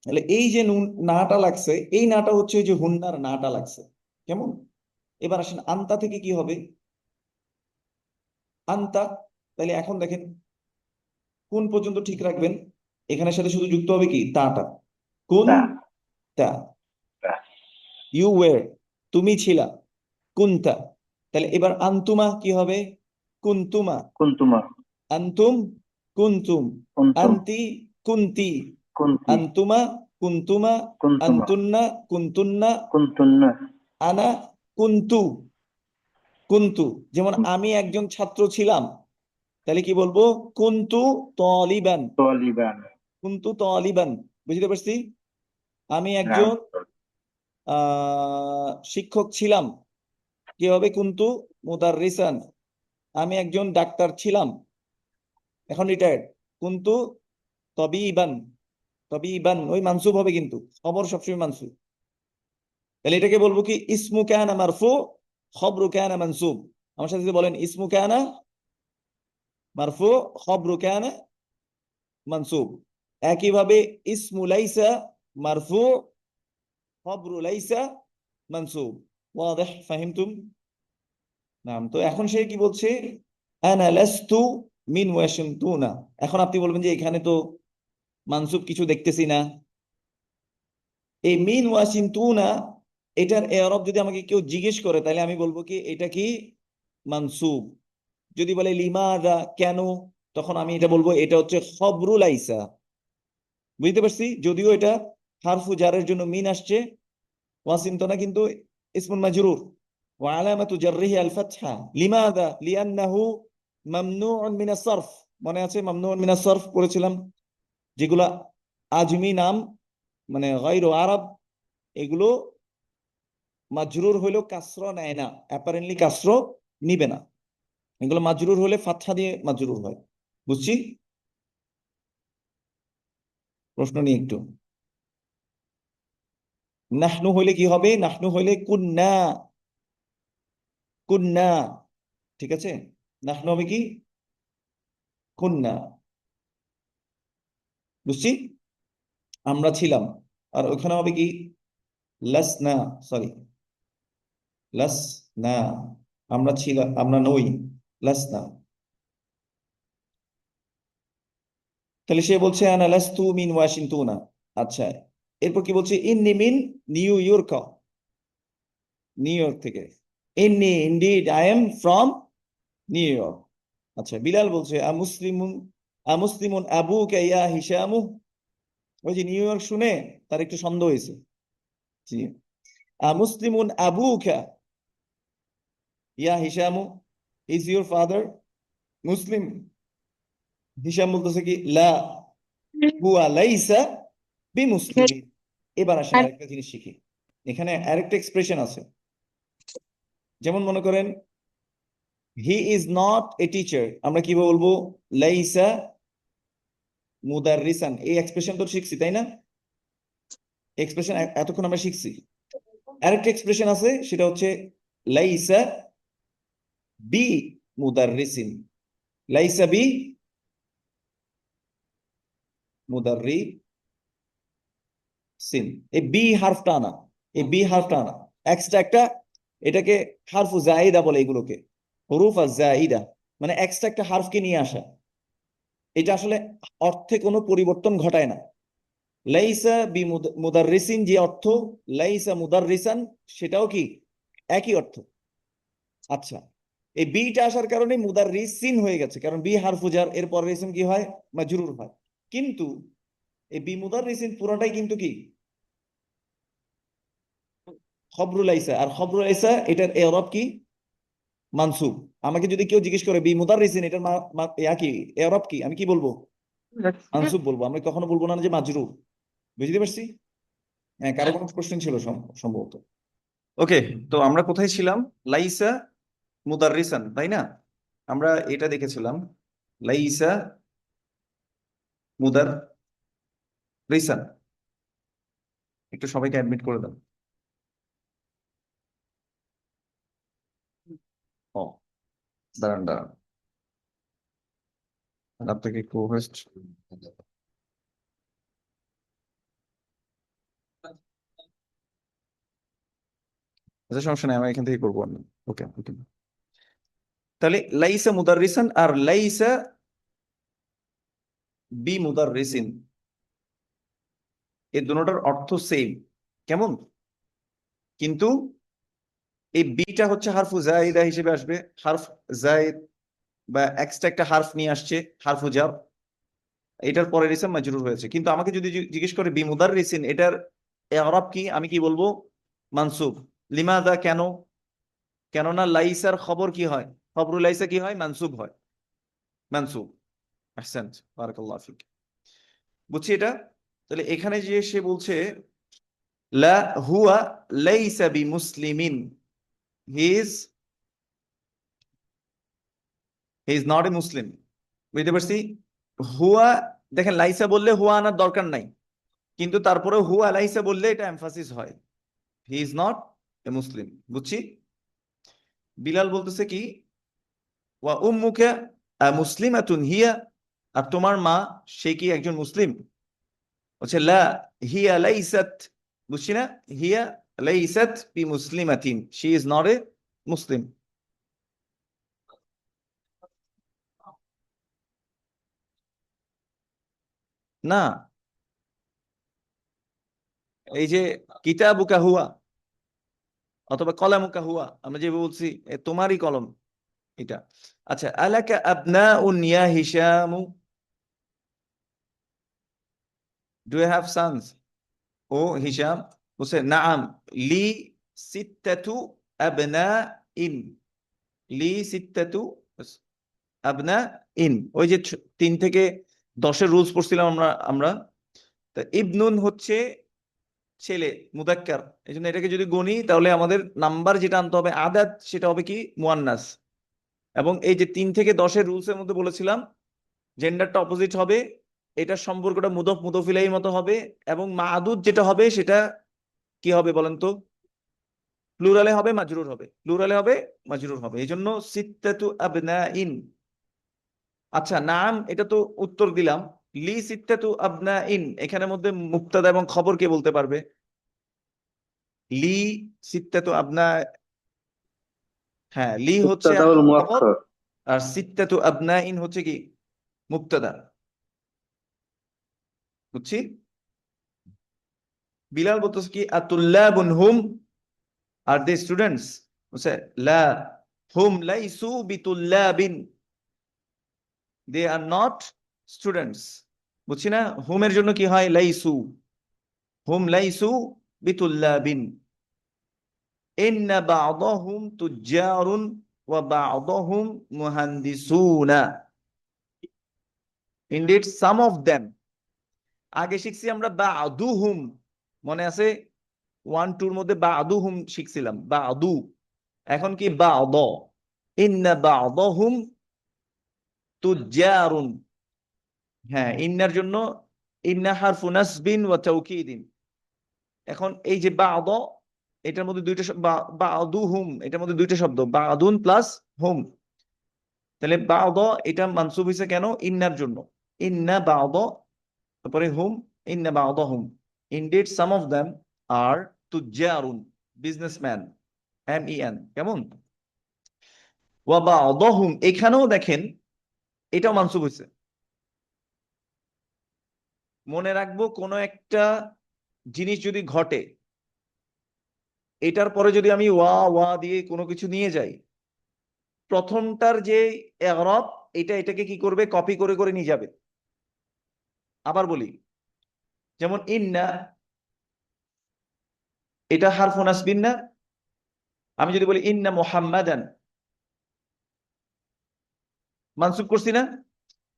তাহলে এই যে নুন নাটা লাগছে, এই নাটা হচ্ছে ওই যে হুন্নার নাটা লাগছে। কেমন? এবার আসেন আন্তা থেকে কি হবে? আন্তা। তাহলে এখন দেখেন, কোন পর্যন্ত ঠিক রাখবেন? এখানের সাথে শুধু যুক্ত হবে কি? তাটা। কোন তা তা, তা। ইউ ওয়ের, তুমি ছিলা, কুনতা। তাহলে এবার আন্তুমা কি হবে? কুন্তুমা, কুন্তুমা। আন্তুম কুন্তুম, কুন্তুম। আন্তি কুন্তি, কুন্তি। আন্তুমা কুন্তুমা, কুন্তুমা। আন্তুন্না কুন্তুন্না, কুন্তুন্না। আনা কুন্তু কুন্তু। যেমন কুন- আমি একজন ছাত্র ছিলাম, তাহলে কি বলবো? কুন্তু তলিবান, তালিবান। কুন্তু তলিবান। বুঝতে পারছি? আমি নাম। একজন শিক্ষক ছিলাম, কি হবে? কুন্তু মুদাররিসান। আমি একজন ডাক্তার ছিলাম, এখন রিটায়ার্ড। কুন্তু তবিবান, তবিবান ওই মানসুব হবে, কিন্তু খবর সবসময় মানসুব। তাহলে এটাকে বলবো কি? ইসমু কানা মারফু, খবরু কানা মানসুব। আমার সাথে যদি বলেন, ইসমু কানা মারফু, খবরু কানা মানসুব। একইভাবে ইসমু লাইসা মারফু, খবরু লাইসা মানসুব। ওয়াদিহ? ফাহিমতুম? নাম। তো এখন সে কি বলছে? আনা লাস্তু মিন ওয়াশিংটনা। এখন আপনি বলবেন যে এখানে তো মানসুব কিছু দেখতেছি না। এই মিন ওয়াশিংটনা, এটার এরব যদি আমাকে কেউ জিজ্ঞেস করে, তাহলে আমি বলবো কি এটা কি মানসুব। যদি বলে লিমাদা, কেন, তখন আমি এটা বলবো এটা হচ্ছে খবরুল আইসা। বুঝতে পারছি? যদিও এটা হারফু জারের জন্য মিন আসছে, ওয়াশিংটনা কিন্তু ইসমুল মাজরুর। وعلامة جره الفتحة لماذا لأنه ممنوع من الصرف মনে আছে মামনুন মিনাস সরফ পড়েছিলাম যেগুলা আজমি নাম মানে গায়রু আরব এগুলো মাজরুর হলেও কাসর নেয় না অ্যাপারেন্টলি কাসর নিবে না এগুলো মাজরুর হলে ফাতহা দিয়ে মাজরুর হয় বুঝছি প্রশ্ন নিয়ে একটু নাহনু হইলে কি হবে নাহনু হইলে কুন্না কুন্না ঠিক আছে নাহনু হবে কি কুন্না বুঝছি আমরা ছিলাম আর ওখানে হবে কি লাসনা সরি লাসনা আমরা ছিলাম আমরা নই লাসনা তাহলে সে বলছে আনা লাস্তু মিন ওয়াশিংটনা আচ্ছা এরপর কি বলছে ইন্নি মিন নিউ ইয়র্ক নিউ ইয়র্ক থেকে ইন্নি indeed I am from new York আচ্ছা বিলাল বলছে মুসলিমুন আবুকা ইয়া হিশামু ওই যে নিউ ইয়র্ক শুনে তার একটু সন্দেহ হয়েছে জি মুসলিমুন আবুকা ইয়া হিশামু is your father Muslim Hisham বলতেছে কি লা হুয়া লাইসা বিমুসলিমিন এবার আসেন আরেকটা জিনিস শিখি এখানে আরেকটা এক্সপ্রেশন আছে যেমন মনে করেন he is not a teacher আমরা কি বলবো লাইসা মুদাররিসান এই এক্সপ্রেশন তো শিখছি তাই না এক্সপ্রেশন এতক্ষণ আমরা শিখছি আরেকটা এক্সপ্রেশন আছে সেটা হচ্ছে লাইসা বি মুদাররিসিন লাইসা বি মুদাররিসিন এই বি হারফটা আনা এই বি হারফটা আনা এক্সট্রা একটা এটাকে হারফু জাইদা বলে এগুলোকে হুরুফ আর জাইদা মানে এক্সট্রা একটা হারফকে নিয়ে আসা এটা আসলে অর্থে কোনো পরিবর্তন ঘটায় না লাইসা বি মুদাররিসিন যে অর্থ লাইসা মুদাররিসান সেটাও কি একই অর্থ আচ্ছা এই বিটা আসার কারণে মুদাররিসিন হয়ে গেছে কারণ বি হারফু জার এর পরের ইসম কি হয় মাজরুর হয় কিন্তু এই বি মুদাররিসিন পুরোটাই কিন্তু কি খবরুল আইসা আর খবরুল আইসা এটার এরব কি মানসুব আমাকে যদি কেউ জিজ্ঞেস করে বি মুদাররিসিন এটার কি এরব কি আমি কি বলবো মানসুব বলবো আমি কখনো বলবো না যে মাজরুর বুঝতে পারছি হ্যাঁ কারো কোনো প্রশ্ন ছিল সম্ভবত ওকে তো আমরা কোথায় ছিলাম লাইসা মুদাররিসান তাই না আমরা এটা দেখেছিলাম লাইসা মুদাররিসান একটু সবাইকে অ্যাডমিট করে দেন ও দাঁড়ান দাঁড়ান আপনাকে একটু হোস্ট আচ্ছা সমস্যা নেই আমি এখান থেকে করবো আমি ওকে ওকে তাহলে লাইসা মুদাররিসান আর লাইসা বি মুদাররিসিন এই দুটোটার অর্থ সেম কেমন কিন্তু এই বিটা হচ্ছে হারফু জাইদা হিসেবে আসবে হারফ জাইদ বা এক্সট্রা একটা হারফ নিয়ে আসছে হারফু জার এটার পরে রিসম মাজরুর হয়েছে কিন্তু আমাকে যদি জিজ্ঞেস করে বি মুদাররিসিন এটার ইআরাব কি আমি কি বলবো মানসুব লিমাদা কেন কেননা লাইসার খবর কি হয় খবরুল লাইসা কি হয় মানসুব হয় মানসুব আহসান্ত বারাকাল্লাহু ফিক বুঝছি এটা তাহলে এখানে যে সে বলছে লা হুয়া লাইসা বিমুসলিমিন হি ইজ নট এ মুসলিম বুঝতে পারছি হুয়া দেখেন লাইসা বললে হুয়া আনার দরকার নাই কিন্তু তারপরে হুয়া লাইসা বললে এটা এমফাসিস হয় হি ইজ নট এ মুসলিম বুঝছি বিলাল বলতেছে কি ওয়া উম্মুকা মুসলিমাতুন হিয়া আর তোমার মা সে কি একজন মুসলিম বলছে লা হিয়া লাইসাত বুঝছি না হিয়া লাইসাত বি মুসলিমাতিন she is not a Muslim না এই যে কিতাবুকা হুয়া অথবা কলামুকা হুয়া আমরা যে বলছি তোমারই কলম এটা আচ্ছা আলাকা আবনাউন ইয়া হিশামু ডু ইউ হ্যাভ সন্স ও হিশাম বলছে নাআম লি সিত্তাতু আবনা ইন, লি সিত্তাতু আবনা ইন। ওই যে 3 থেকে 10-এর রুলস পড়ছিলাম আমরা। তা ইবনুন হচ্ছে ছেলে, মুদাক্কার, এই জন্য এটাকে যদি গণি তাহলে আমাদের নাম্বার যেটা আনতে হবে আদাদ, সেটা হবে কি মুয়ান্নাস। এবং এই যে 3 থেকে 10-এর রুলসের মধ্যে বলেছিলাম জেন্ডারটা অপোজিট হবে, এটার সম্পর্কটা মুদফ মুদফিলাই মতো হবে, এবং মাদুদ যেটা হবে সেটা কি হবে বলেন তো? প্লুরালে হবে, মাজরুর হবে, প্লুরালে হবে, মাজরুর হবে, এই জন্য সিত্তাতু আবনাইন। আচ্ছা, নাম এটা তো উত্তর দিলাম। লি সিত্তাতু আবনাইন, এখানের মধ্যে মুবতাদা এবং খবর কে বলতে পারবে? লি সিত্তাতু আবনা, হ্যাঁ, লি হচ্ছে মুবতাদা ওয়াল খবর, মুআক্খার। আর সিত্তাতু আবনাইন হচ্ছে কি মুবতাদা। বুঝছি? বিলাল বলতেছে কি আতুল্লাবুন হুম, আর দে স্টুডেন্টস? বলছে লা, হুম লাইসু বিতুল্লাবিন, দে আর নট স্টুডেন্টস। বুঝছি না? হুমের জন্য কি হয়? লাইসু, হুম লাইসু বিতুল্লাবিন। ইন্না বা'দাহুম তুজ্জারুন ওয়া বা'দাহুম মুহান্দিসুনা, ইনডিড সাম অফ দেম। আগে শিখছি আমরা বা'দুহুম, মনে আছে? 1-2-র মধ্যে বা'দুহুম শিখছিলাম, বা'দু। এখন কি বা'দ, ইন্না বা'দাহুম তুজ্জারুন। হ্যাঁ, ইন্নার জন্য ইন্না হারফু নাসবিন ওয়া তাওকীদিন। এখন এই যে বা'দ, এটার মধ্যে দুইটা বা'দুহুম, এটার মধ্যে দুইটা শব্দ, বা'দুন প্লাস হুম। তাহলে বা'দ এটা মানসুব হইছে কেন? ইন্নার জন্য। ইন্না বা'দ, তারপরে হুম, ইন্না বা'দাহুম, indeed some of them are তুজ্জারুন, বিজনেসম্যান, MEN, কেমন? ওয়া বা'দাহুম, এখানেও দেখেন এটাও মানসুব হইছে। মনে রাখবো কোন একটা জিনিস যদি ঘটে, এটার পরে যদি আমি ওয়া ওয়া দিয়ে কোনো কিছু নিয়ে যাই, প্রথমটার যে ইআরাব, এটাকে কি করবে? কপি করে করে নিয়ে যাবে। আবার বলি, যেমন ইন্না, এটা হারফু নাসবিন না? আমি যদি বলি ইন্না মুহাম্মাদান, মানসুব করছি না?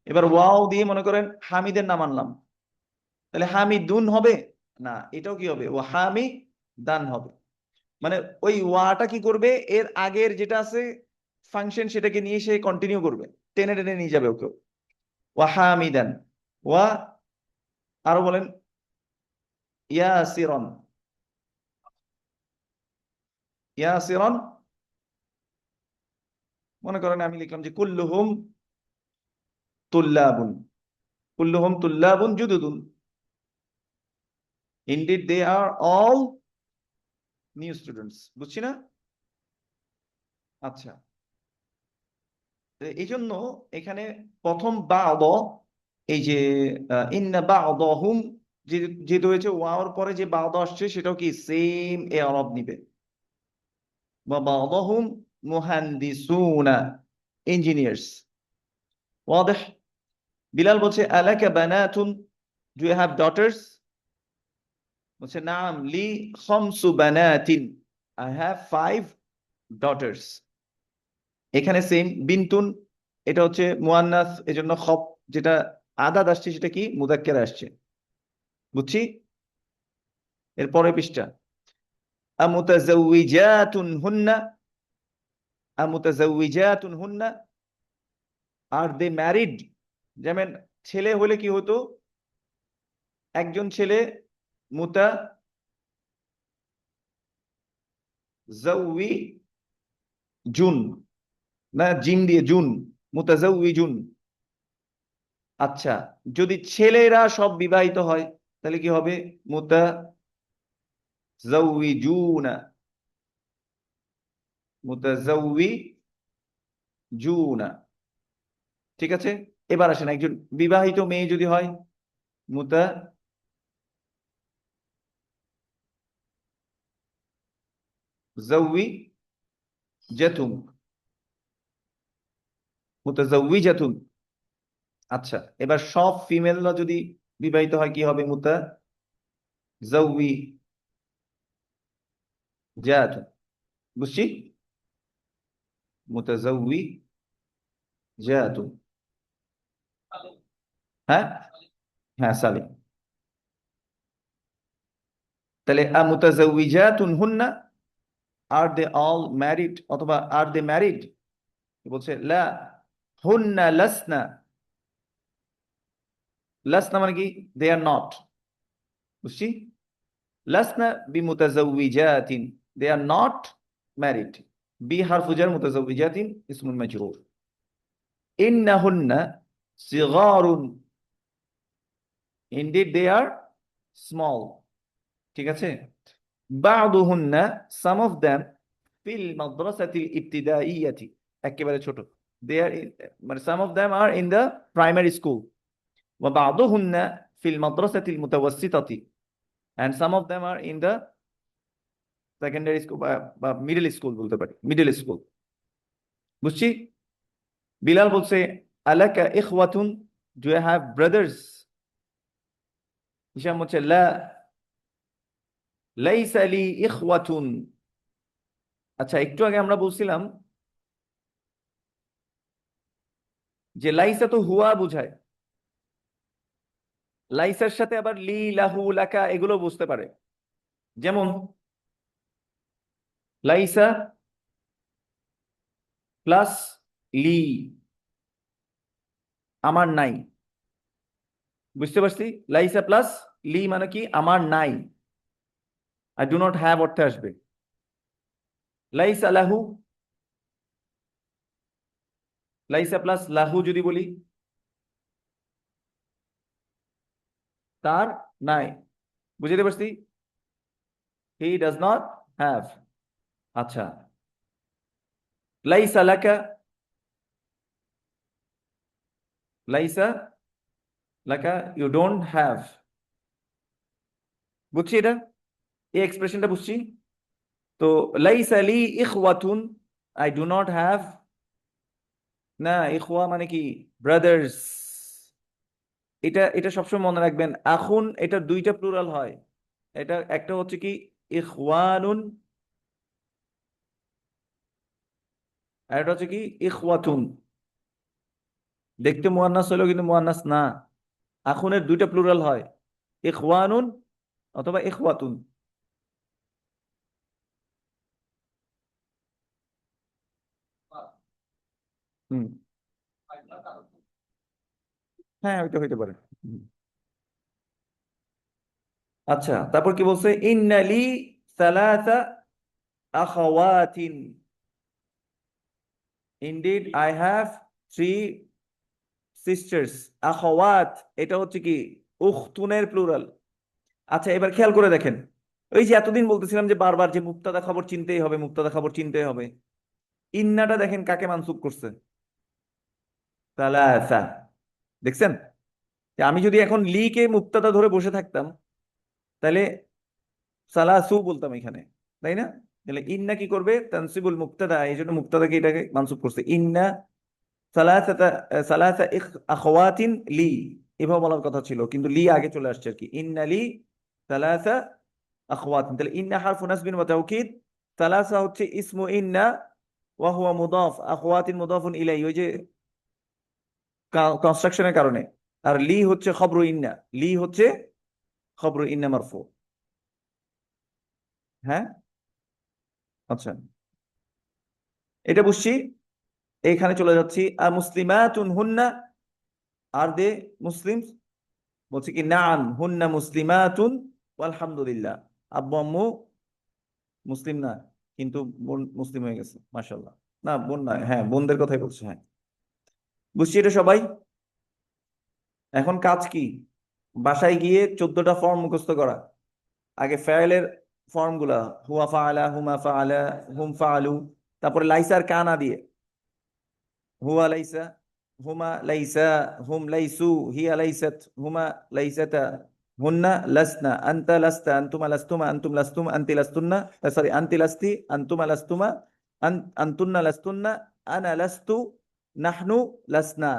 এবার ওয়াও দিয়ে মনে করেন হামিদের নাম আনলাম, তাহলে হামিদুন হবে না, এটাও কি হবে? ও হামিদান হবে। মানে ওই ওয়াটা কি করবে? এর আগের যেটা আছে ফাংশন, সেটাকে নিয়ে সে কন্টিনিউ করবে, টেনে টেনে নিয়ে যাবে ওকে। ওয়া হামিদান, ওয়া, আরো বলেন, ইয়াসিরন, ইয়াসিরন। মনে করেন আমি লিখলাম যে কুল্লুহুম তুল্লাবুন, কুল্লুহুম তুল্লাবুন জুদুদুন, indeed they R all new students. বুঝছি না? আচ্ছা, এই জন্য এখানে প্রথম বা'দ, এই যে ইন্না বা'দাহুম, যেহেতু হয়েছে ওয়াওর পরে যে বা'দ আসছে সেটাও কি সেম ইআরাব নিবে। ওয়া বা'দাহুম মুহান্দিসুনা, ইঞ্জিনিয়ার্স। ওয়াদিহ? বিলাল বলছে আলাকা বানাতুন, ডু ইউ হ্যাভ ডটার্স? বলছে নাম, লি খামসু বানাতিন, আই হ্যাভ 5 ডটার্স। এখানে সেম বিনতুন, এটা হচ্ছে মুয়ান্নাস, এজন্য খব যেটা আদাদ আসছে সেটা কি মুদাক্কার আসছে। বুঝছি? এরপরে পৃষ্ঠা, আমুতাজাউইজাতুন হুন্না, আমুতাজাউইজাতুন হুন্না, আর দে ম্যারিড? যেমন ছেলে হলে কি হতো? একজন ছেলে মুতাজাউইজুন, না জিম দিয়ে জুন, মুতাজাউইজুন। আচ্ছা, যদি ছেলেরা সব বিবাহিত হয় তাহলে কি হবে? মুতাজাউইজুনা, মুতাজাউইজুনা। ঠিক আছে? এবার আসেন, একজন বিবাহিত মেয়ে যদি হয়, মুতাজাউইজাতুন, মুতাজাউইজাতুন। আচ্ছা, এবার সব ফিমেলরা যদি বিবাহিত হয় কি হবে? মুতাজাউইজাতুন। বুঝছি মুতাজাউবিজাতুন হ্যাঁ হ্যাঁ সালিম তাহলে মুতাজাউবিজাতুন হুন্না আর দে অল ম্যারিড অথবা আর দে ম্যারিড বলছে লা হুন্না লাসনা লাসনা মানে কি দে আর নট বুঝছি লাসনা বিমুতাজাউবিজাতিন দে আর নট ম্যারিড বি হারফু জার মুতাজাউবিজাতিন ইসমুন মাজরুর ইন্নাহুন্না সিগারুন ইনডিড দে আর স্মল ঠিক আছে বা'দুহুন্না সাম অফ দেম ফিল মাদ্রাসাতিল ইবতিদাইয়াতি একেবারে ছোট দে আর মানে some of them are in the primary school ওয়া বা'দুহুন্না ফিল মাদ্রাসাতিল মুতাওয়াসসিতাতি and some of them are in the secondary school বা মিডল স্কুল বলতে পারি মিডল স্কুল বুঝছি বিলাল বলছে আলাকা ইখওয়াতুন do you have brothers Hisham বলছে লা লাইসা লি ইখওয়াতুন আচ্ছা একটু আগে আমরা বলছিলাম যে লাইসা তো হুয়া বোঝায় লাইসার সাথে আবার লি লাহু লাকা এগুলো বুঝতে পারে যেমন লাইসা প্লাস লি আমার নাই বুঝতে পারছি লাইসা প্লাস লি মানে কি আমার নাই আই ডু নট হ্যাভ অর্থে আসবে লাইসা লাহু লাইসা প্লাস লাহু যদি বলি তার নাই বুঝতে পারছি হি ডাজ নট হ্যাভ আচ্ছা লাইসা লাকা লাইসা লাকা ইউ ডোন্ট হ্যাভ বুঝছি এটা এই এক্সপ্রেশনটা বুঝছি তো লাইসা লি ইখওয়াতুন আই ডু নট হ্যাভ না ইখওয়া মানে কি ব্রাদার্স এটা এটা সবসময় মনে রাখবেন আখুন এটা দুইটা প্লুরাল হয় এটা একটা হচ্ছে কি ইখওয়ানুন আর এটা হচ্ছে কি ইখওয়াতুন দেখতে মুয়ান্নাস হলো কিন্তু মুয়ান্নাস না আখুনের দুইটা প্লুরাল হয় ইখওয়ানুন অথবা ইখওয়াতুন হুম হ্যাঁ ওইটা হইতে পারে আচ্ছা তারপর কি বলছে ইন্নালি সালাসা আখাওয়াতিন indeed I have three sisters আখাওয়াত এটা হচ্ছে কি উখতুনের প্লুরাল আচ্ছা এবার খেয়াল করে দেখেন ওই যে এতদিন বলতেছিলাম যে বারবার যে মুক্তাদা খবর চিনতেই হবে মুক্তাদা খবর চিনতেই হবে ইন্নাটা দেখেন কাকে মানসুব করছে সালাসা দেখছেন যে আমি যদি এখন লি কে মুক্তাদা ধরে বসে থাকতাম তাহলে সালাসু বলতাম এখানে তাই না তাহলে ইন্না কি করবে তানসিবুল মুক্তাদা এই জন্য মুক্তাদাকে এটাকে মানসুব করছে ইন্না সালাসাতা সালাসা আখাওয়াতিন লি এভাবে বলার কথা ছিল কিন্তু লি আগে চলে আসছে আর কি ইন্না লি সালাসা আখাওয়াতিন তাহলে ইন্না হারফু নাসবিন ওয়া তাওকিদ সালাসা হচ্ছে ইসমু ইন্না ওয়া হুয়া মুদাফ আখাওয়াতিন মুদাফুন ইলাইহি ওই যে কনস্ট্রাকশনের কারণে আর লি হচ্ছে খবরু ইন্না লি হচ্ছে খবরু ইন্না মারফু হ্যাঁ আচ্ছা এটা বুঝছি এখানে চলে যাচ্ছি আর মুসলিমাতুন হুন্না আর দে মুসলিম বলছে কি নাম হুন্না মুসলিমাতুন আলহামদুলিল্লাহ আব্বু আম্মু মুসলিম না কিন্তু বোন মুসলিম হয়ে গেছে মাশাআল্লাহ না বোন না হ্যাঁ বোনদের কথাই বলছে হ্যাঁ বুঝছি এটা সবাই এখন কাজ কি বাসায় গিয়ে 14টা ফর্ম মুখস্থ করা আগে ফাইলের ফর্ম গুলা হুয়া ফাআলা হুমা ফাআলা হুম ফাআলু তারপরে লাইসার কানা দিয়ে হুয়া লাইসা হুমা লাইসা হুম লাইসু হিয়া লাইসাত হুমা লাইসাতা হুন্না লাসনা আনতা লাস্তা আনতুমা লাস্তুমা আনতুম লাস্তুম আনতি লাস্তুন্না সরি আনতি লাস্তি আনতুমা লাস্তুমা আনতুন্না লাস্তুন্না আনা লাস্তু নাহনু লাসনা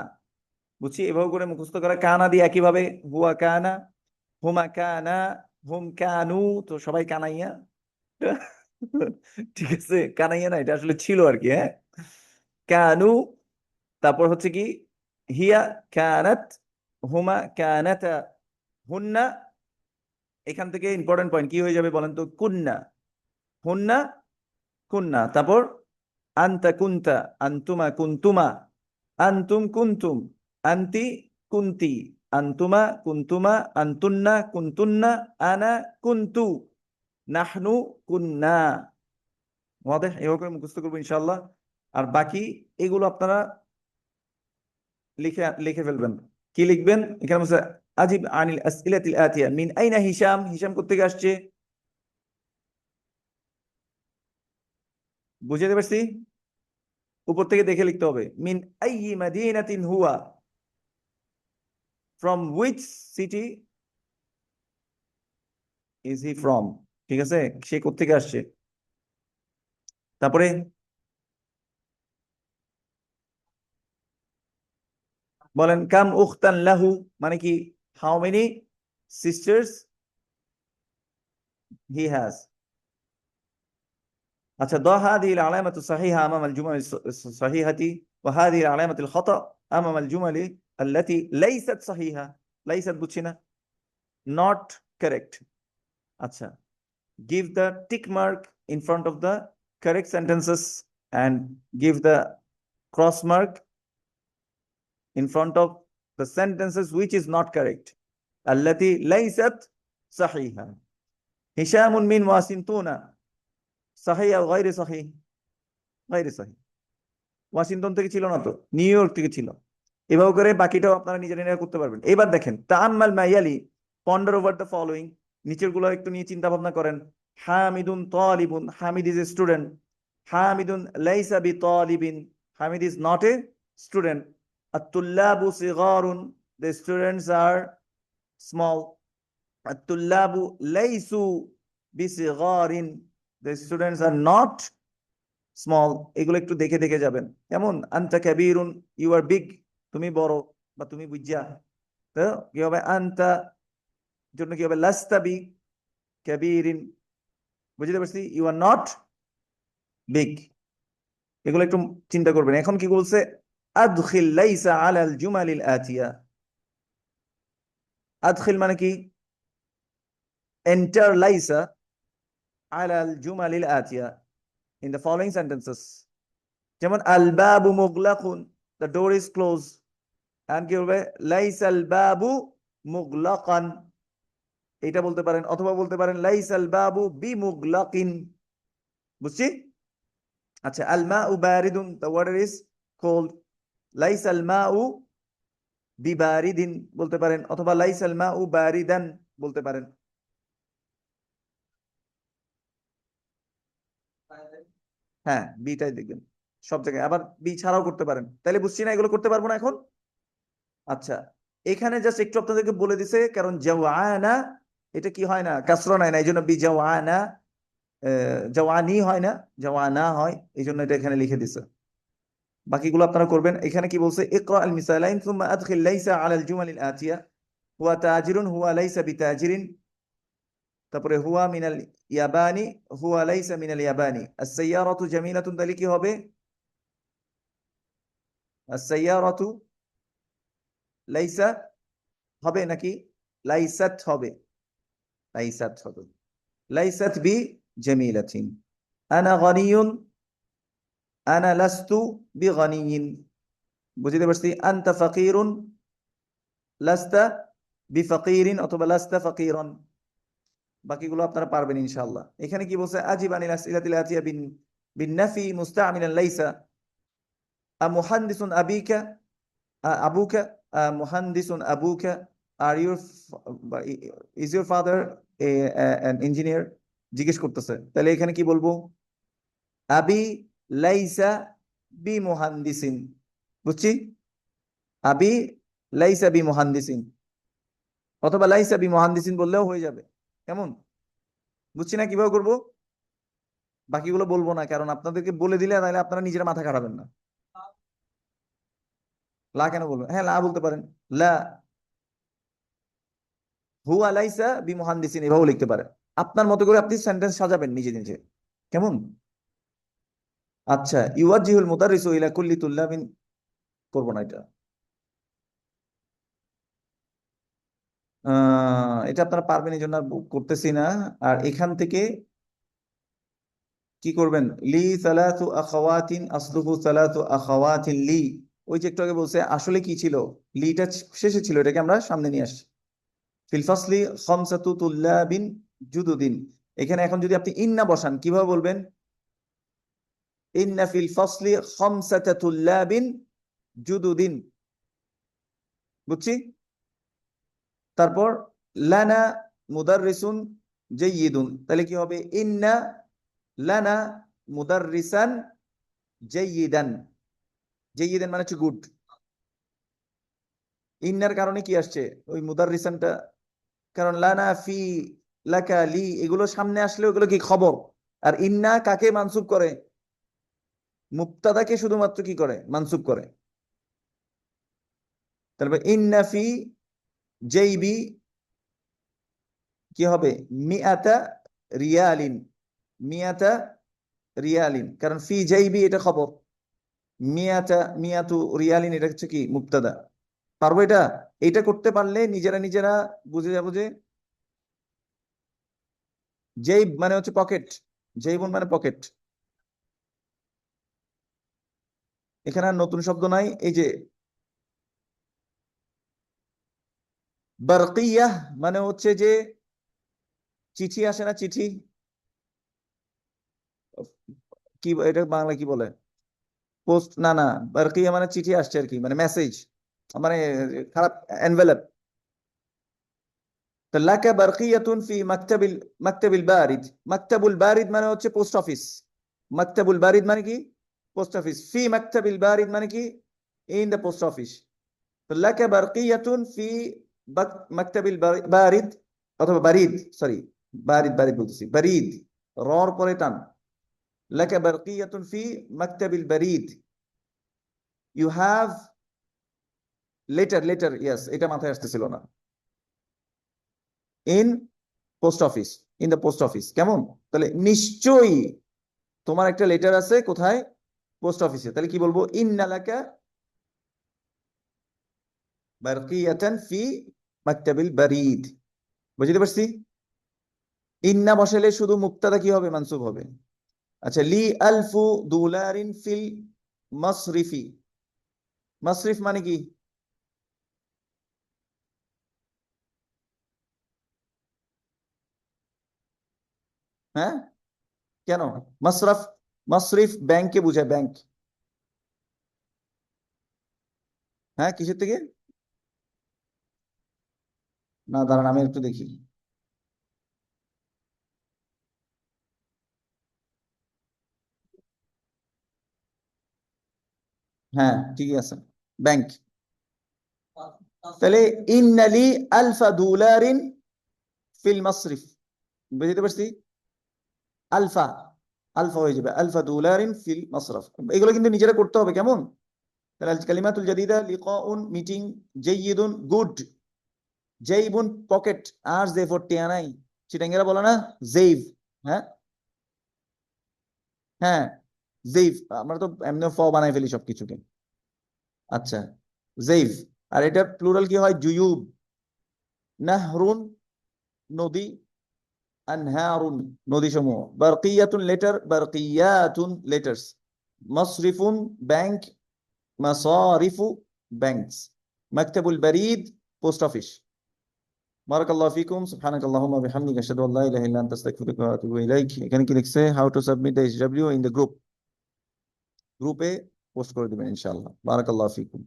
বুঝছি এভাবে করে মুখস্থ করা কানা দিয়ে একইভাবে হুয়া কানা হুমা কানা হুম কানু তো সবাই কানাইয়া ঠিক আছে, কানাইয়া না, এটা আসলে ছিল আর কি। হ্যাঁ, কানু, তারপর হচ্ছে কি হিয়া, কানাত, হুমা, কানাতা, হুন্না। এখান থেকে ইম্পর্টেন্ট পয়েন্ট কি হয়ে যাবে বলেন তো? কুন্না, হুন্না, কুন্না। তারপর আনতা কুনতা, আনতুমা কুনতুমা, আনতুম কুনতুম, আনতি কুনতি, আনতুমা কুনতুমা, আনতুন্না কুনতুন্না, আনা কুনতু, নাহনু কুন্না। ওয়াদেহ? এভাবে করে মুখস্থ করবো ইনশাআল্লাহ। আর বাকি এগুলো আপনারা লিখে লিখে ফেলবেন। কি লিখবেন এখানে? বলছে আজিব আনিল আসইলাতিল আতিয়া, মিন আইনা হিশাম, হিশাম কোত্থেকে আসছে? বুঝাতে পারছি? উপর থেকে দেখে লিখতে হবে। মিন আইয়ি মাদিনাতিন হুয়া, from which city is he from. ঠিক আছে, সে কোত্থেকে আসছে। তারপরে বলেন কাম উখতান লাহু, মানে কি? How many sisters he has. আচ্ছা, ضع هذه العلامة الصحيحة أمام الجمل الصحيحة، وهذه العلامة الخطأ أمام الجمل التي ليست صحيحة. ليست বুঝছি না, not correct. আচ্ছা, give the tick mark in front of the correct sentences and give the cross mark in front of the sentences which is not correct. التي ليست صحيحة. هشام من واشنطن، صحيح أو غير صحيح؟ غير صحيح। Washington থেকে ছিল না তো, new York থেকে ছিল। এভাবে করে বাকিটাও আপনারা নিজেরা নিজেরা করতে পারবেন। এবার দেখেন, তাআম্মাল মাইয়ালি, পন্ডার ওভার দ্য ফলোইং, নিচের গুলো একটু নিয়ে চিন্তা ভাবনা করেন। হামিদুন তালিবুন, হামিদ ইজ এ স্টুডেন্ট। হামিদুন লাইসা বি তালিবিন, Hamid is not a student. আত-তুল্লাবু সিগারুন, দ্য স্টুডেন্টস আর স্মল। আত-তুল্লাবু লাইসু বিসিগারিন, the students are not small. এগুলো একটু দেখে দেখে যাবেন। কেমন? আনতা কাবীরুন, ইউ আর বিগ, তুমি বড় বা তুমি বুঝা। তো কি হবে? আনতা জন্য কি হবে? লাস্তা বি কাবীরিন, বুঝতে পারছি? You are not big. এগুলো একটু চিন্তা করবেন। এখন কি বলছে? আদখিল লাইসা আলাল জুমালিল আতিয়া। আদখিল মানে কি? এন্টার লাইসা আলাল জুমালিল আতিয়া ইন দ্য ফলোইং সেন্টেন্সেস। যেমন আল বাবু মুগলাকুন, the door is close. and কি হবে? লাইসাল বাবু মুগলাকান, এটা বলতে পারেন। অথবা বলতে পারেন লাইসাল বাবু বিমুগলাকিন। বুঝছি? আচ্ছা, আল মাউ বারিদুন, the water is cold. লাইসাল মাউ বিবারিদিন বলতে পারেন, অথবা লাইসাল মাউ বারিদান বলতে পারেন। হ্যাঁ, বিটাই দেখবেন সব জায়গায়, আবার বি ছাড়াও করতে পারেন। তাহলে বুঝছি না, এগুলো করতে পারবো না এখন। আচ্ছা, এখানে জাস্ট একটু আপনাদেরকে বলে দিছে, কারণ জাওয়ানা এটা কি হয় না, কাসরা নাই না, এই জন্য বি জাওয়ানা, জাওয়ানি হয় না, জাওয়ানা হয়, এই জন্য এটা এখানে লিখে দিছে। বাকিগুলো আপনারা করবেন। এখানে কি বলছে? ইকরা আল মিসালাইন সুম্মা আদখিল লাইসা আলাল জুমালিল আতিয়া। হুয়া তাজিরুন, হুয়া লাইসা বিতাজিরিন। তারপরে হুয়া মিনাল ইয়াবানি, হুয়া লাইসা মিনাল ইয়াবানি। আস-সাইয়ারাতু জামিলাতুন, তাহলে কি হবে? আস-সাইয়ারাতু লাইসা হবে নাকি লাইসাত হবে? লাইসাত হবে। লাইসাত বি জামিলাতিন। আনা গনিয়ুন, আনা লাস্তু বিগনিয়িন। বুঝতে পারছি? আনতা ফাকিরুন, লাস্তা বিফাকিরিন, অথবা লাস্তা ফাকিরন। বাকিগুলো আপনারা পারবেন ইনশাআল্লাহ। এখানে কি বলছে? আজিব আনিল আসইলাতিল আতিয়া বিন বিন নাফি মুস্তামিলান লাইসা। মুহান্দিসুন আবিকা, আবুকা, মুহান্দিসুন আবুকা, are your, is your father an engineer? জিজ্ঞেস করতেছে। তাহলে এখানে কি বলবো? আবি লাইসা বি মুহান্দিসিন। বুঝছি? আবি লাইসা বি মুহান্দিসিন, অথবা লাইসা বি মুহান্দিসিন বললেও হয়ে যাবে। কেমন? বুঝছি না কিভাবে করবো। বাকিগুলো বলবো না, কারণ আপনাদেরকে বলে দিলে তাহলে আপনারা নিজেরা মাথা খাটাবেন না। লা কেন বলবেন? হ্যাঁ, লা বলতে পারেন। লা হুয়া লাইসা বি মুহান্দিসিন, এভাবে লিখতে পারেন। আপনার মতো করে আপনি সেন্টেন্স সাজাবেন নিজে নিজে। কেমন? আচ্ছা, ইউয়াজ্জিহুল মুদাররিসু ইলা কুল্লি তুল্লাবিন, করবো না এটা। এটা আপনারা পারবেন, এই জন্য আর করতেছি না। আর এখান থেকে কি করবেন? লি সালাতু আখাওয়াতিন আসলুহু সালাতু আখাওয়াতিন লি। ওই যে একটু আগে বলছে আসলে কি ছিল, লিটা শেষে ছিল, এটাকে আমরা সামনে নিয়ে আসছি। ফিল ফাসলি খামসাতু তুল্লাবিন জুদুদিন। এখানে এখন যদি আপনি ইন্না বসান কিভাবে বলবেন? ইন্না ফিল ফাসলি খামসাতা তুল্লাবিন জুদুদিন। বুঝছি? তারপর লানা মুদাররিসুন জাইয়িদুন, তাহলে কি হবে? ইন্না লানা মুদাররিসান জাইয়িদান। জাইয়িদান মানে হচ্ছে গুড। ইন্নার কারণে কি আসছে ওই মুদাররিসানটা? কারণ লানা, ফি, লাকা, লি এগুলো সামনে আসলে ওগুলো কি খবর। আর ইন্না কাকে মানসুব করে? মুবতাদাকে শুধুমাত্র কি করে? মানসুব করে। তাহলে ইন্না ফি জাইবি কি হবে? মিআতা রিয়ালিন। মিআতা রিয়ালিন, কারণ ফি জাইবি এটা খবর, মিয়াতু রিয়ালিন এটা হচ্ছে কি? মুবতাদা। পারবো এটা? এটা করতে পারলে নিজেরা নিজেরা বুঝে যাবো যে জেইব মানে হচ্ছে পকেট, জেইবুন মানে পকেট। এখানে আর নতুন শব্দ নাই। এই যে বারকিয়াহ মানে হচ্ছে যে চিঠি আসে না, চিঠি, কি এটা বাংলা কি বলে? পোস্ট, না না, বারকিয়া মানে চিঠি আসছে আর কি, মানে মেসেজ, মানে খারাপ এনভেলপ। তো লাকা বারকিয়াতুন ফি মাকতাবিল, মাকতাবিল বারিদ। মাকতাবুল বারিদ মানে হচ্ছে পোস্ট অফিস। মাকতাবুল বারিদ মানে কি? Post office. ফি মাকতাবিল বারিদ মানে কি? In the post office. তো লাকা বারকিয়াতুন ফি মাকতাবিল বারিদ, অথবা বারিদ, সরি, বারিদ বারিদ বলতেছি, বারিদ, রর পরে টান। লাকা বারকিয়াতুন ফি মাকতাবিল বারিদ। You have letter, letter, yes, এটা মাথায় আসতেছিল না। In post office, in the post office. কেমন? তাহলে নিশ্চয়ই তোমার একটা লেটার আছে কোথায়? পোস্ট অফিসে। তাহলে কি বলবো? ইন্না লাকা বারকিয়াতান ফি মাকতাবিল বারিদ। বুঝতে পারছি? ইন্না বসালে শুধু মুক্তাদা কি হবে? মানসুব হবে। আচ্ছা, লি আলফু দুলারিন ফিল মাসরিফি। মাসরিফ মানে কি? হ্যাঁ, কেন? মাসরাফ, মাসরিফ ব্যাংকে বুঝায়, ব্যাংক। হ্যাঁ, কিসের থেকে? না দাঁড়ান, আমি একটু দেখি। হ্যাঁ, ঠিকই আছে, ব্যাংক। তাহলে ইন্নালি আলফা দুলারিন ফিল মাসরিফ। বুঝতে পারছি? আলফা, আলফা হয়ে যাবে আলফা দুলারিন ফিল মাসরাফ। এগুলো কিন্তু নিজেরা করতে হবে। কেমন? তাহলে কালিমাতুল জাদিদা, লিকাউন মিটিং, জাইয়িদুন গুড, জাইবুন পকেট, আর জে ফর টিয়ানাই, চিটাঙ্গেরা বলে না জেইভ। হ্যাঁ হ্যাঁ, জেইভ, আমরা তো এমনি ফ বানাই ফেলি সবকিছুকে। আচ্ছা, জেইভ। আর এটা প্লুরাল কি হয়? জুয়ুব। নাহরুন নদী, আনহারুন নদী সমূহ। বারকিয়াতুন লেটার, বারকিয়াতুন লেটার্স। মাসরিফুন ব্যাংক, মাসারিফু ব্যাংকস। মাকতাবুল বারিদ পোস্ট অফিস। বারাকাল্লাহু ফিকুম, সুবহানাকাল্লাহুম্মা ওয়া বিহামদিকা আশহাদু আল্লা ইলাহা ইল্লা আনতা আস্তাগফিরুকা ওয়া আতুবু ইলাইক। এখানে কি লিখছে? How to submit the HW in the group. গ্রুপে পোস্ট করে দিবেন ইনশাআল্লাহ। বারাকাল্লাহু ফিকুম।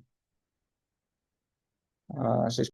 শেষ।